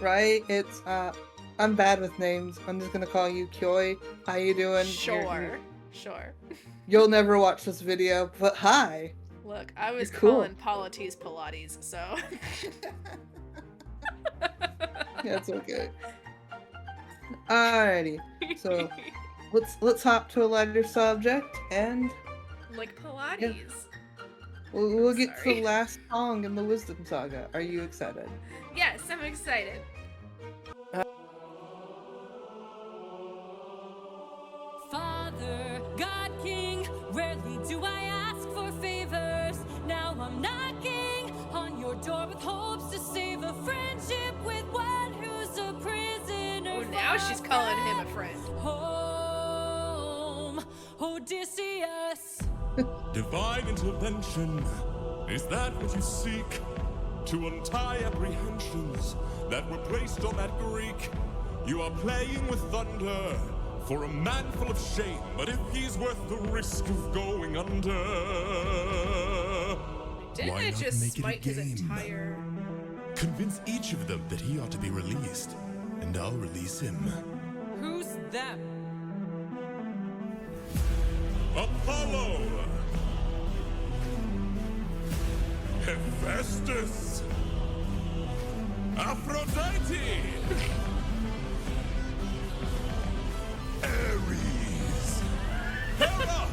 Right? It's I'm bad with names. I'm just gonna call you Koi. How you doing? Sure. You'll never watch this video, but hi. Look, I was You're cool. calling Polities Pilates, so. That's okay. Alrighty. So let's hop to a lighter subject, and Like Pilates. we'll get to Sorry. the last song in the Wisdom Saga. Are you excited? Yes, I'm excited. Father, God King, rarely do I ask for favors. Now I'm knocking on your door with hopes to save a friendship with one who's a prisoner. Oh, now she's calling him a friend. Home, Odysseus. Divine intervention, is that what you seek? To untie apprehensions that were placed on that Greek. You are playing with thunder for a man full of shame, but if he's worth the risk of going under, Didn't why it not just make it a smite his game? entire... Convince each of them that he ought to be released, and I'll release him. Who's them? Apollo! Hephaestus! Aphrodite! Ares! Hera!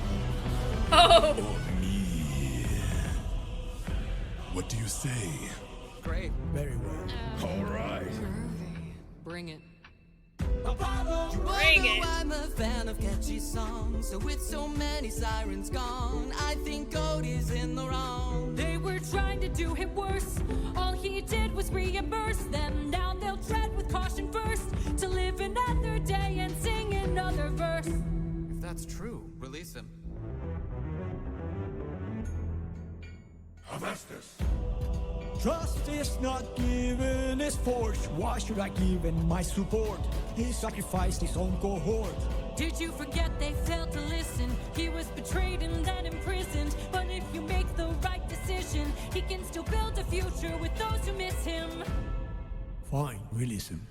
Oh! Or me? What do you say? Great. Very well. All right. Bring it. Bring it! I'm a fan of catchy songs, so with so many sirens gone, I think Cody's in the wrong. They were trying to do him worse. All he did was reimburse them. Now they'll tread with caution first to live another day and sing another verse. If that's true, release him. Hephaestus! Trust is not given, is forced. Why should I give him my support? He sacrificed his own cohort. Did you forget they failed to listen? He was betrayed and then imprisoned. But if you make the right decision, he can still build a future with those who miss him. Fine, release him.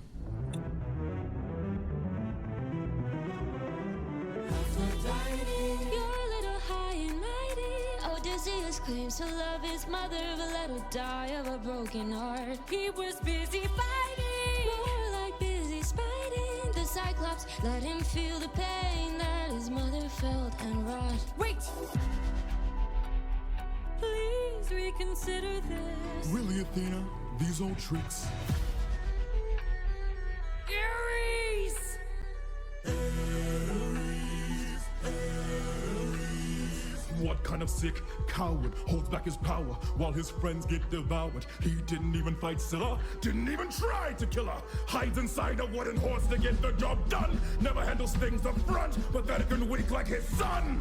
You're a little high and mighty. Odysseus claims to love his mother, but let her die of a broken heart. He was busy fighting, more like busy spiting. The Cyclops let him feel the pain that his mother felt and wrought. Wait! Please reconsider this. Really, Athena? These old tricks? Ares! What kind of sick coward holds back his power while his friends get devoured? He didn't even fight Scylla, didn't even try to kill her. Hides inside a wooden horse to get the job done. Never handles things up front, pathetic and weak like his son.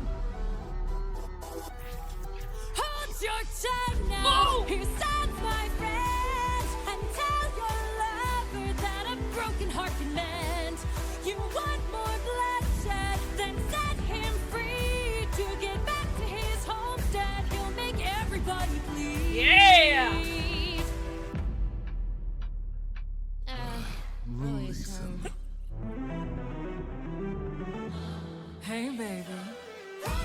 Hold your tongue now. Hear sounds, my friend, and tell your lover that a broken heart can mend. You want more bloodshed, then set him free to get back to his homestead. He'll make everybody bleed. Yeah! Release him. Hey, baby.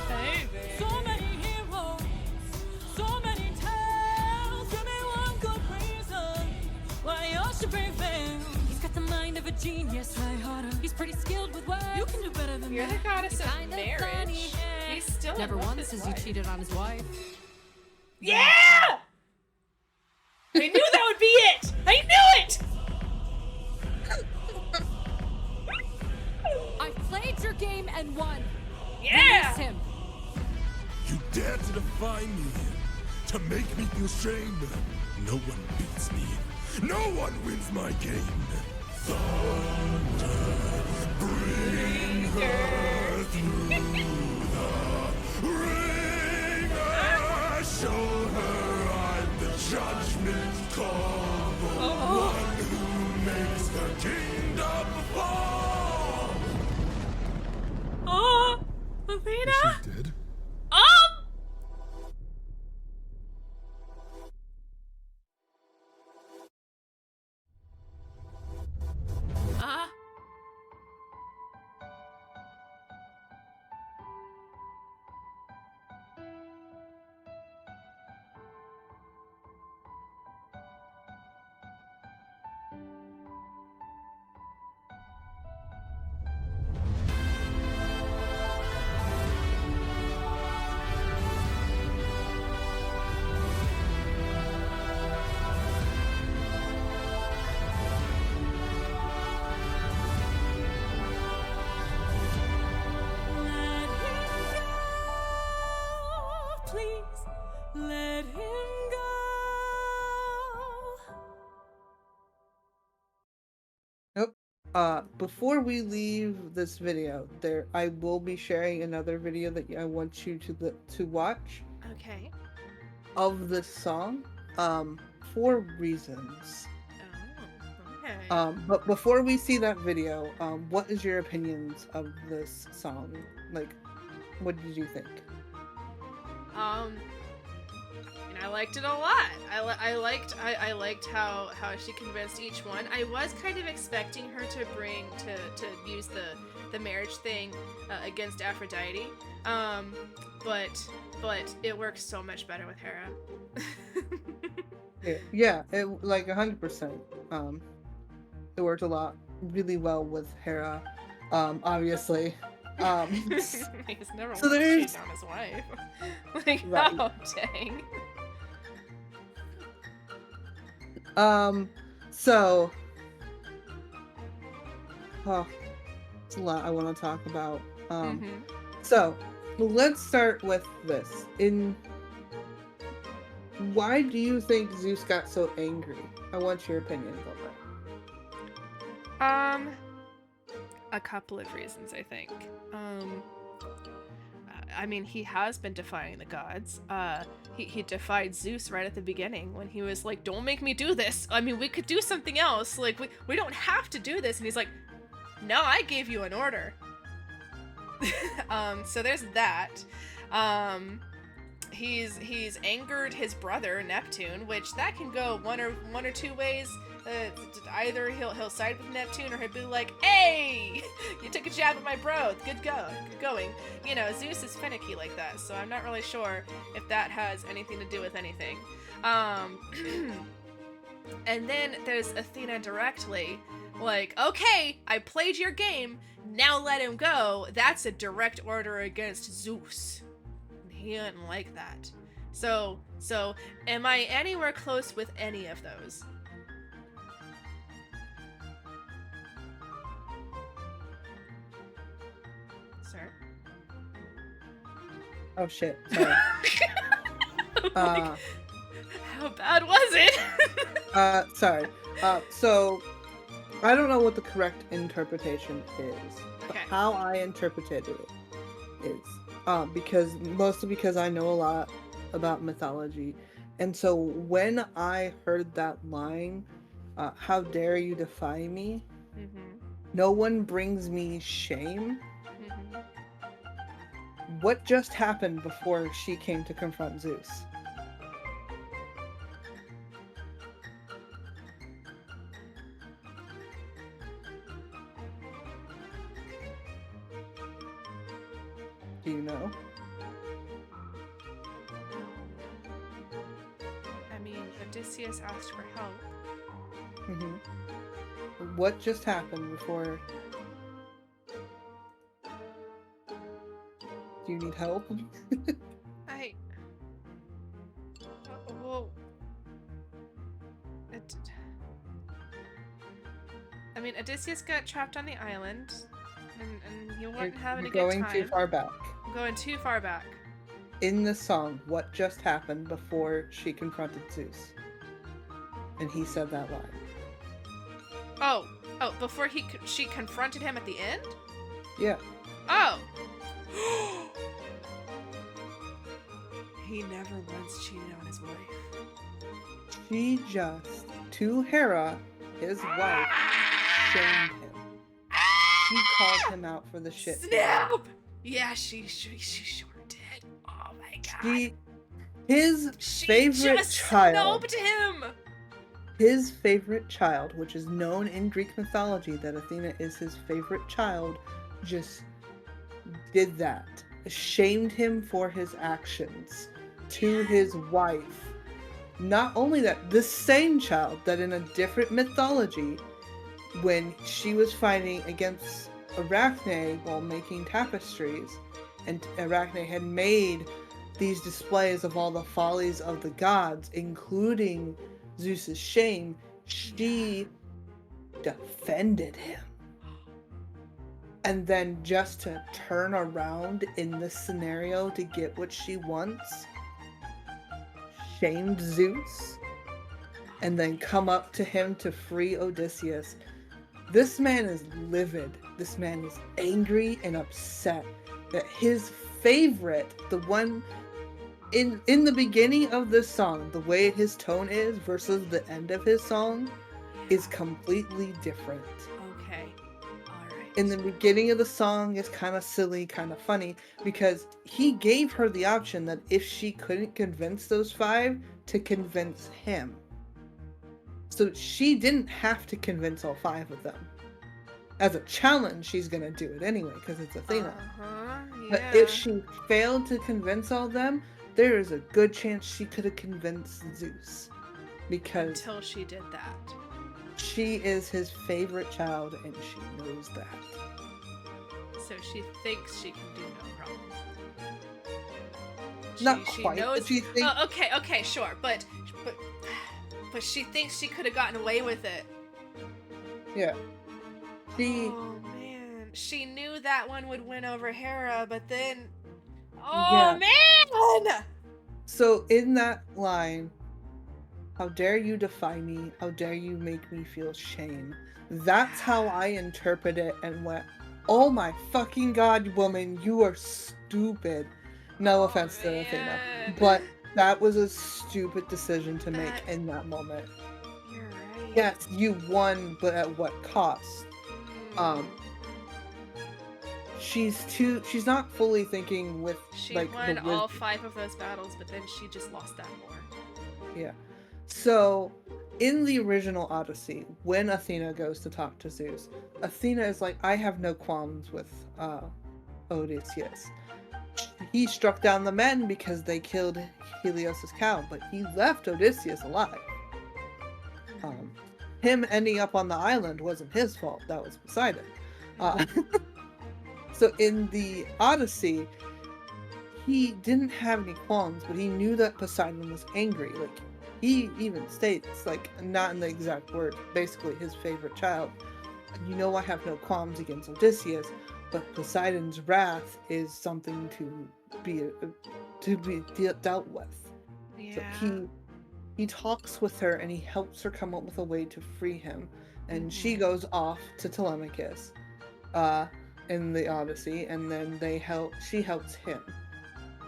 Hey, babe. So many heroes, so many tales. Give me one good reason why you should be famed. He's got the mind of a genius, right, Hotter? He's pretty skilled with words. You can do better than You're the that. goddess of Kinda marriage. funny, yeah. He's still in Never love once with has his he wife. cheated on his wife. Yeah! I knew that would be it! I knew it! I played your game and won. Yeah! Release him. You dare to defy me, to make me feel shame. No one beats me. No one wins my game. Thunder, bring her let him go. Nope. Before we leave this video, I will be sharing another video that I want you to watch Okay. of this song, for reasons. Oh, okay. But before we see that video, what is your opinions of this song? Like, what did you think? I liked it a lot. I liked how she convinced each one. I was kind of expecting her to use the marriage thing against Aphrodite. But it works so much better with Hera. Yeah, it like 100%. It worked a lot really well with Hera. Obviously. He's never So once there's- cheated on his wife. Like, Right. oh dang. So it's a lot I want to talk about. So let's start with this. Why do you think Zeus got so angry? I want your opinion on that. A couple of reasons, I think. I mean, he has been defying the gods. He defied Zeus right at the beginning when he was like, "Don't make me do this. I mean, we could do something else. Like, we don't have to do this." And he's like, "No, I gave you an order." So there's that. He's angered his brother Neptune, which that can go one or two ways. Either he'll side with Neptune, or he'll be like, "Hey, you took a jab at my bro. Good going." You know, Zeus is finicky like that, so I'm not really sure if that has anything to do with anything. And then there's Athena directly, like, "Okay, I played your game. Now let him go." That's a direct order against Zeus. He didn't like that. So am I anywhere close with any of those? Sir? Oh shit. Sorry. How bad was it? Sorry. So I don't know what the correct interpretation is. But Okay. how I interpreted it is mostly because I know a lot about mythology, and so when I heard that line, "How dare you defy me? No one brings me shame." What just happened before she came to confront Zeus? Do you know? I mean, Odysseus asked for help. What just happened before? Do you need help? Well, I mean, Odysseus got trapped on the island, and he wasn't having a good Going time. too far back. I'm going too far back. In the song, what just happened before she confronted Zeus? And he said that line. Oh, before she confronted him at the end? Yeah. Oh! He never once cheated on his wife. She just, to Hera, his wife, shamed him. She called him out for the shit. Snap! Yeah, she sure did. Oh my god. His She favorite just child. snoped him! His favorite child, which is known in Greek mythology that Athena is his favorite child, just did that. Shamed him for his actions to his wife. Not only that, the same child that in a different mythology, when she was fighting against Arachne while making tapestries, and Arachne had made these displays of all the follies of the gods, including Zeus's shame, she defended him. And then just to turn around in this scenario to get what she wants, shamed Zeus and then come up to him to free Odysseus. This man is livid. This man is angry and upset that his favorite, the one in the beginning of this song, the way his tone is versus the end of his song is completely different. Okay. All right. In the beginning of the song is kind of silly, kind of funny, because he gave her the option that if she couldn't convince those 5, to convince him. So she didn't have to convince all 5 of them. As a challenge, she's gonna do it anyway, because it's Athena. Yeah. But if she failed to convince all of them, there is a good chance she could have convinced Zeus. Because Until she did that. she is his favorite child, and she knows that. So she thinks she can do no wrong. Not quite, but she thinks... Oh, okay, sure, but she thinks she could have gotten away with it. Yeah. Oh man, she knew that one would win over Hera, but then, oh man! So in that line, how dare you defy me? How dare you make me feel shame? That's how I interpret it and went, oh my fucking god, woman, you are stupid. No offense to Athena, but that was a stupid decision to make in that moment. You're right. Yes, you won, but at what cost? She's not fully thinking with She like won the all wisdom. 5 of those battles, but then she just lost that war. Yeah. So in the original Odyssey, when Athena goes to talk to Zeus, Athena is like, I have no qualms with Odysseus. He struck down the men because they killed Helios's cow, but he left Odysseus alive. Him ending up on the island wasn't his fault. That was Poseidon. So in the Odyssey, he didn't have any qualms, but he knew that Poseidon was angry. Like, he even states, like, not in the exact words, basically his favorite child. You know, I have no qualms against Odysseus, but Poseidon's wrath is something to be dealt with. Yeah. So he talks with her and he helps her come up with a way to free him, and she goes off to Telemachus in the Odyssey, and then she helps him,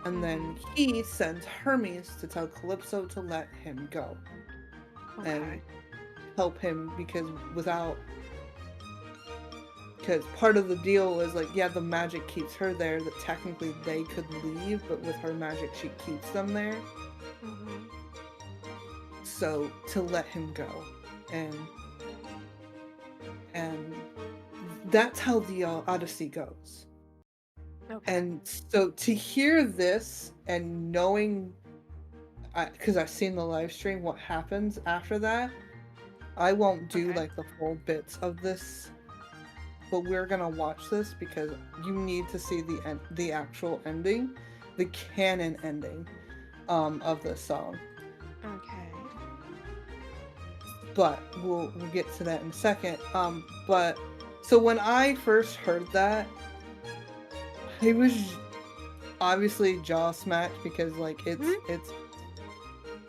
and then he sends Hermes to tell Calypso to let him go and help him, because part of the deal was like, yeah, the magic keeps her there, that technically they could leave, but with her magic she keeps them there. So to let him go, and that's how the Odyssey goes. Okay. And so to hear this and knowing, because I've seen the live stream, what happens after that, I won't do like the full bits of this, but we're gonna watch this because you need to see the actual ending, the canon ending of this song. Okay. But we'll get to that in a second. But so when I first heard that, I was obviously jaw smacked, because like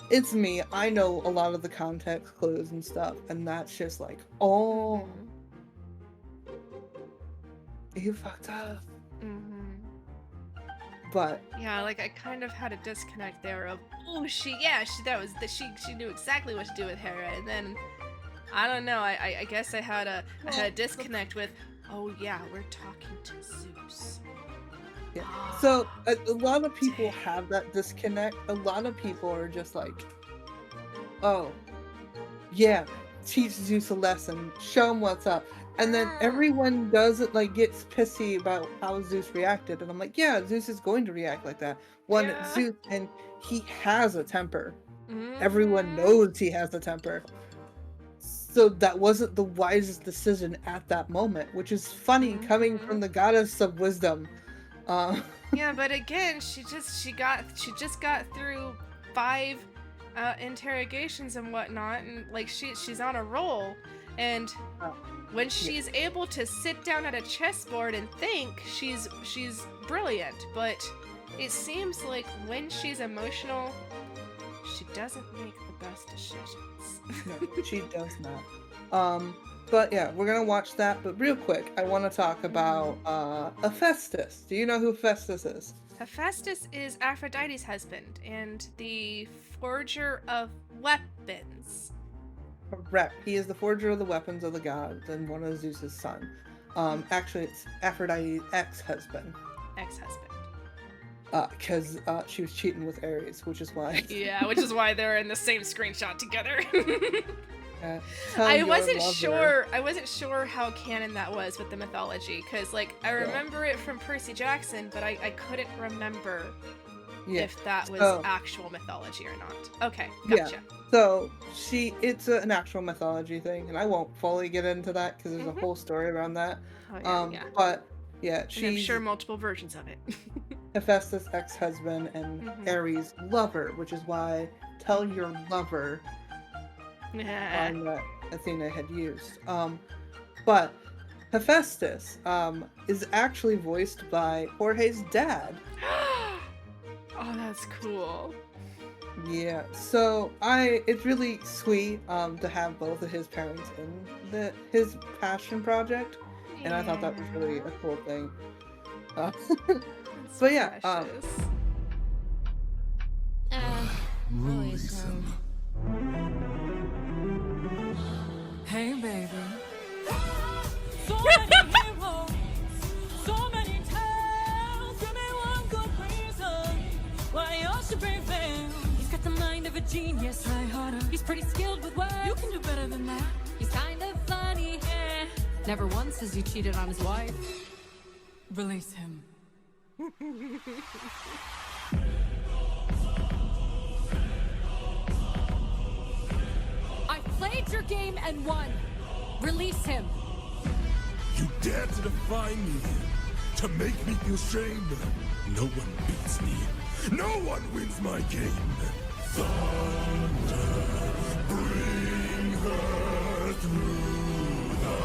it's me. I know a lot of the context clues and stuff, and that's just like, oh, you fucked up. But yeah, like I kind of had a disconnect there of, oh, she knew exactly what to do with Hera, and then I don't know, I guess I had a disconnect with, oh yeah, we're talking to Zeus. yeah. So a lot of people have that disconnect. A lot of people are just like, oh, yeah, teach Zeus a lesson, show him what's up. And then everyone does it, like, gets pissy about how Zeus reacted. And I'm like, yeah, Zeus is going to react like that. It's Zeus, and he has a temper. Everyone knows he has a temper. So that wasn't the wisest decision at that moment, which is funny coming from the goddess of wisdom. Yeah, but again, she just got through 5 interrogations and whatnot, and like she's on a roll, and when she's able to sit down at a chessboard and think, she's brilliant. But it seems like when she's emotional, she doesn't make the best decisions. No, she does not. But yeah, we're gonna watch that. But real quick, I want to talk about Hephaestus. Do you know who Hephaestus is? Hephaestus is Aphrodite's husband and the forger of weapons. Correct. He is the forger of the weapons of the gods and one of Zeus's son. Actually, it's Aphrodite's ex-husband. Ex-husband. Because she was cheating with Ares, which is why. Yeah, which is why they're in the same screenshot together. Tell I your wasn't lover. sure. I wasn't sure how canon that was with the mythology, because like I remember it from Percy Jackson, but I couldn't remember if that was actual mythology or not. Okay, gotcha. Yeah. So it's an actual mythology thing, and I won't fully get into that because there's a whole story around that. Oh, yeah. But yeah, And I'm sure multiple versions of it. Hephaestus' ex-husband and Ares' lover, which is why tell your lover line that Athena had used. But Hephaestus is actually voiced by Jorge's dad. Oh, that's cool. Yeah, so it's really sweet to have both of his parents in his passion project, and I thought that was really a cool thing. But yeah, Release him. Hey, baby. So many heroes, so many tales. Give me one good reason why you should be failed. He's got the mind of a genius. Try harder. He's pretty skilled with words. You can do better than that. He's kind of funny. Never once has he cheated on his wife. Release him. I played your game and won. Release him. You dare to defy me, to make me feel shame. No one beats me. No one wins my game. Thunder, bring her through the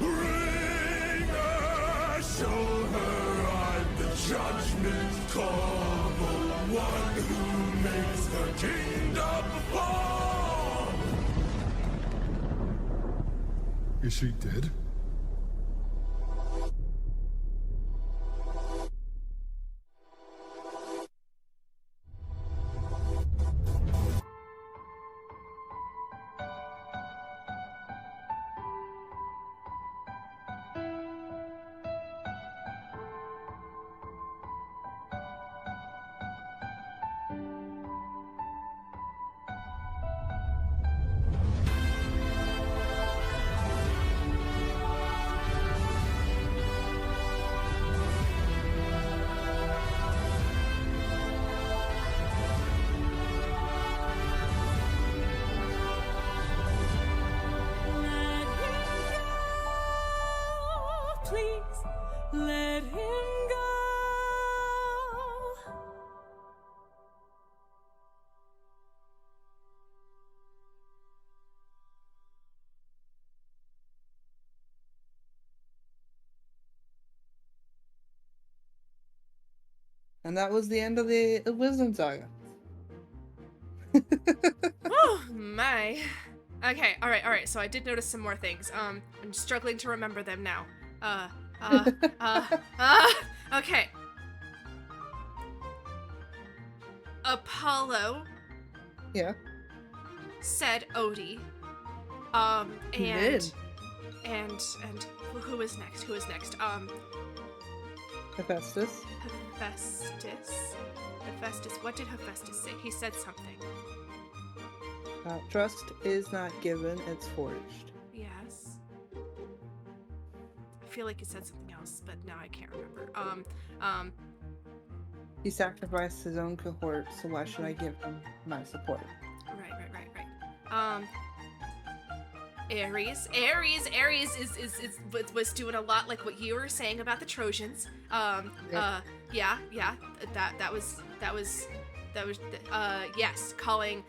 ringer. Show her I'm the judgment call, the one who makes the kingdom fall. Is she dead? Please let him go. and that was the end of the Wisdom Saga. Oh my. Okay, alright, so I did notice some more things. I'm struggling to remember them now. Okay. Apollo Yeah. said Odie. He And did. and who was next? Hephaestus. Hephaestus. What did Hephaestus say? He said something. Trust is not given, it's forged. Yes. I feel like he said something else, but now I can't remember. He sacrificed his own cohort, so why should I give him my support? Right. Ares was doing a lot like what you were saying about the Trojans. That was yes, calling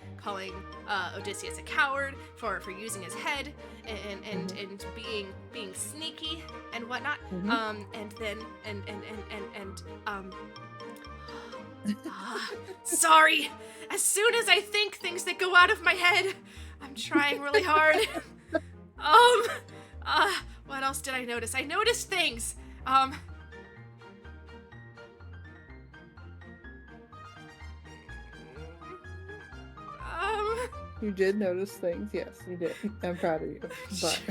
Odysseus a coward for using his head and being sneaky and whatnot. Sorry. As soon as I think things that go out of my head, I'm trying really hard. What else did I notice? I noticed things. You did notice things, yes, you did. I'm proud of you. But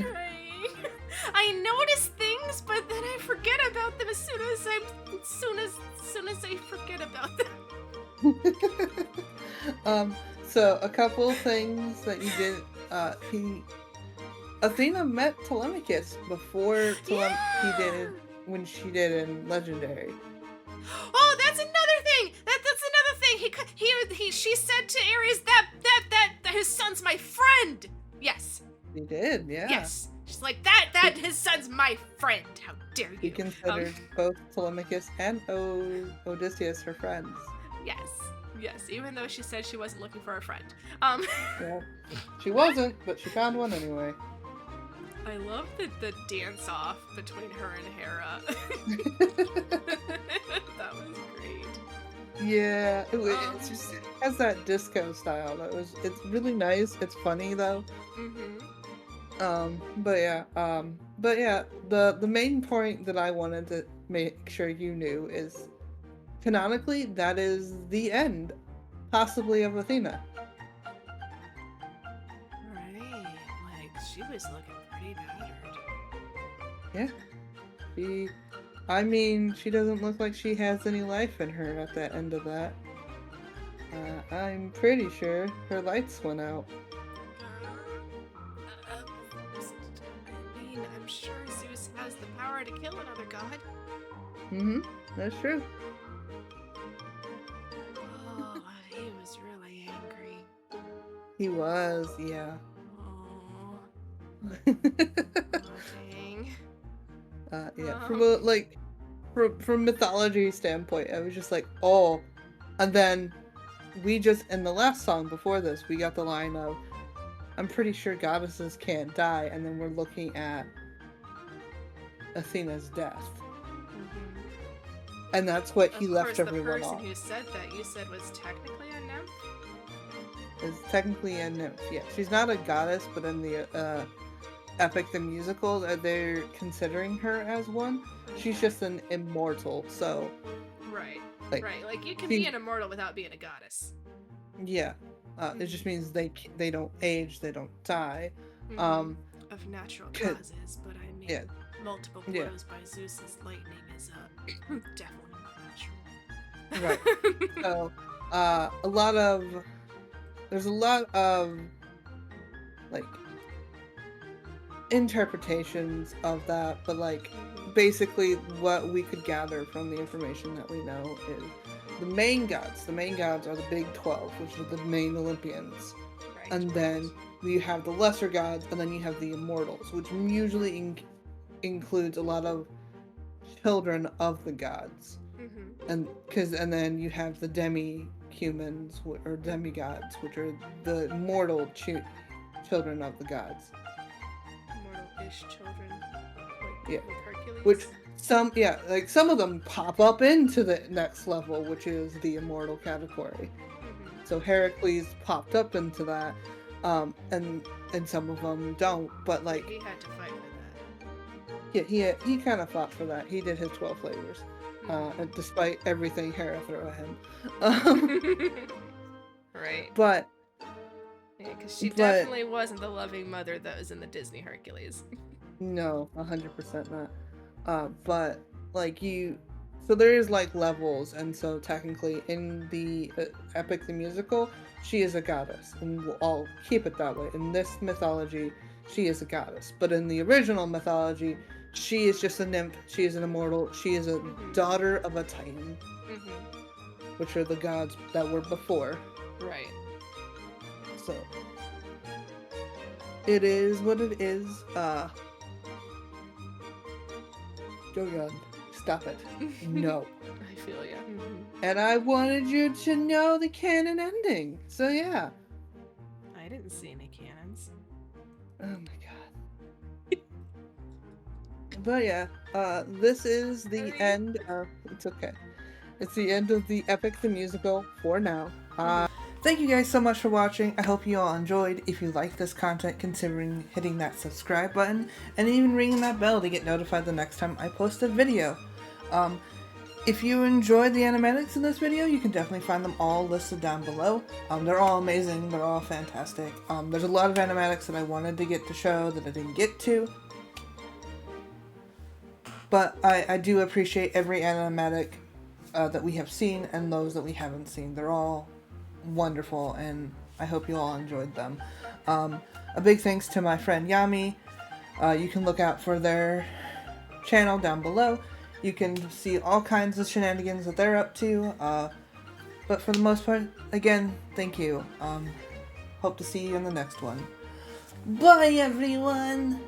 I notice things, but then I forget about them as soon as I forget about them. So a couple things that you did. Athena met Telemachus before he did when she did in Legendary. Oh, that's another thing. That's another thing. She said to Ares that his son's my friend. Yes. He did, yeah. Yes. She's like that his son's my friend. How dare you? He considered both Telemachus and Odysseus her friends. Yes. Yes, even though she said she wasn't looking for a friend. Yeah. She wasn't, but she found one anyway. I love the dance off between her and Hera. That was great. Yeah, it just has that disco style. It's really nice. It's funny though. But yeah, the main point that I wanted to make sure you knew is canonically that is the end, possibly, of Athena. Right, like she was looking pretty battered. Yeah. She doesn't look like she has any life in her at the end of that. I'm pretty sure her lights went out. I mean, I'm sure Zeus has the power to kill another god. That's true. Oh, he was really angry. He was, yeah. Oh, dang. Yeah. From mythology standpoint, I was just like, oh, and then in the last song before this, we got the line of, I'm pretty sure goddesses can't die, and then we're looking at Athena's death. And that's what he left everyone off. The person who said that you said was technically a nymph? Is technically a nymph, yeah. She's not a goddess, but in the Epic the Musical, they're considering her as one. She's just an immortal, so... Right, like you can be an immortal without being a goddess. Yeah. It just means they don't age, they don't die. Of natural causes, but I mean, multiple blows by Zeus's lightning is definitely not natural. Right. So, there's a lot of like interpretations of that, but like basically what we could gather from the information that we know is the main gods are the big 12, which are the main Olympians. Right. And then you have the lesser gods, and then you have the immortals, which usually includes a lot of children of the gods. And then you have the demi-humans or demigods, which are the mortal children of the gods. Mortal-ish children, like Hercules. Which some of them pop up into the next level, which is the immortal category. So Heracles popped up into that, and some of them don't. But like he had to fight for that. Yeah, he kind of fought for that. He did his 12 flavors. And despite everything Hera threw at him. Right. But... Yeah, because she definitely wasn't the loving mother that was in the Disney Hercules. No, 100% not. But, like, so there is, like, levels, and so technically in the Epic the Musical, she is a goddess, and I'll keep it that way. In this mythology, she is a goddess. But in the original mythology, she is just a nymph, she is an immortal, she is a daughter of a titan. Which are the gods that were before. Right. So, it is what it is. Jogan, stop it. No. I feel ya. And I wanted you to know the canon ending. So yeah. I didn't see any cannons. Oh my god. But yeah, this is the end of... It's okay. It's the end of the Epic the Musical for now. Thank you guys so much for watching. I hope you all enjoyed. If you like this content, considering hitting that subscribe button and even ringing that bell to get notified the next time I post a video. If you enjoyed the animatics in this video, you can definitely find them all listed down below. They're all amazing. They're all fantastic. There's a lot of animatics that I wanted to get to show that I didn't get to. But I do appreciate every animatic that we have seen and those that we haven't seen. They're all wonderful, and I hope you all enjoyed them. A big thanks to my friend Yami. You can look out for their channel down below. You can see all kinds of shenanigans that they're up to. But for the most part, again, thank you. Hope to see you in the next one. Bye, everyone!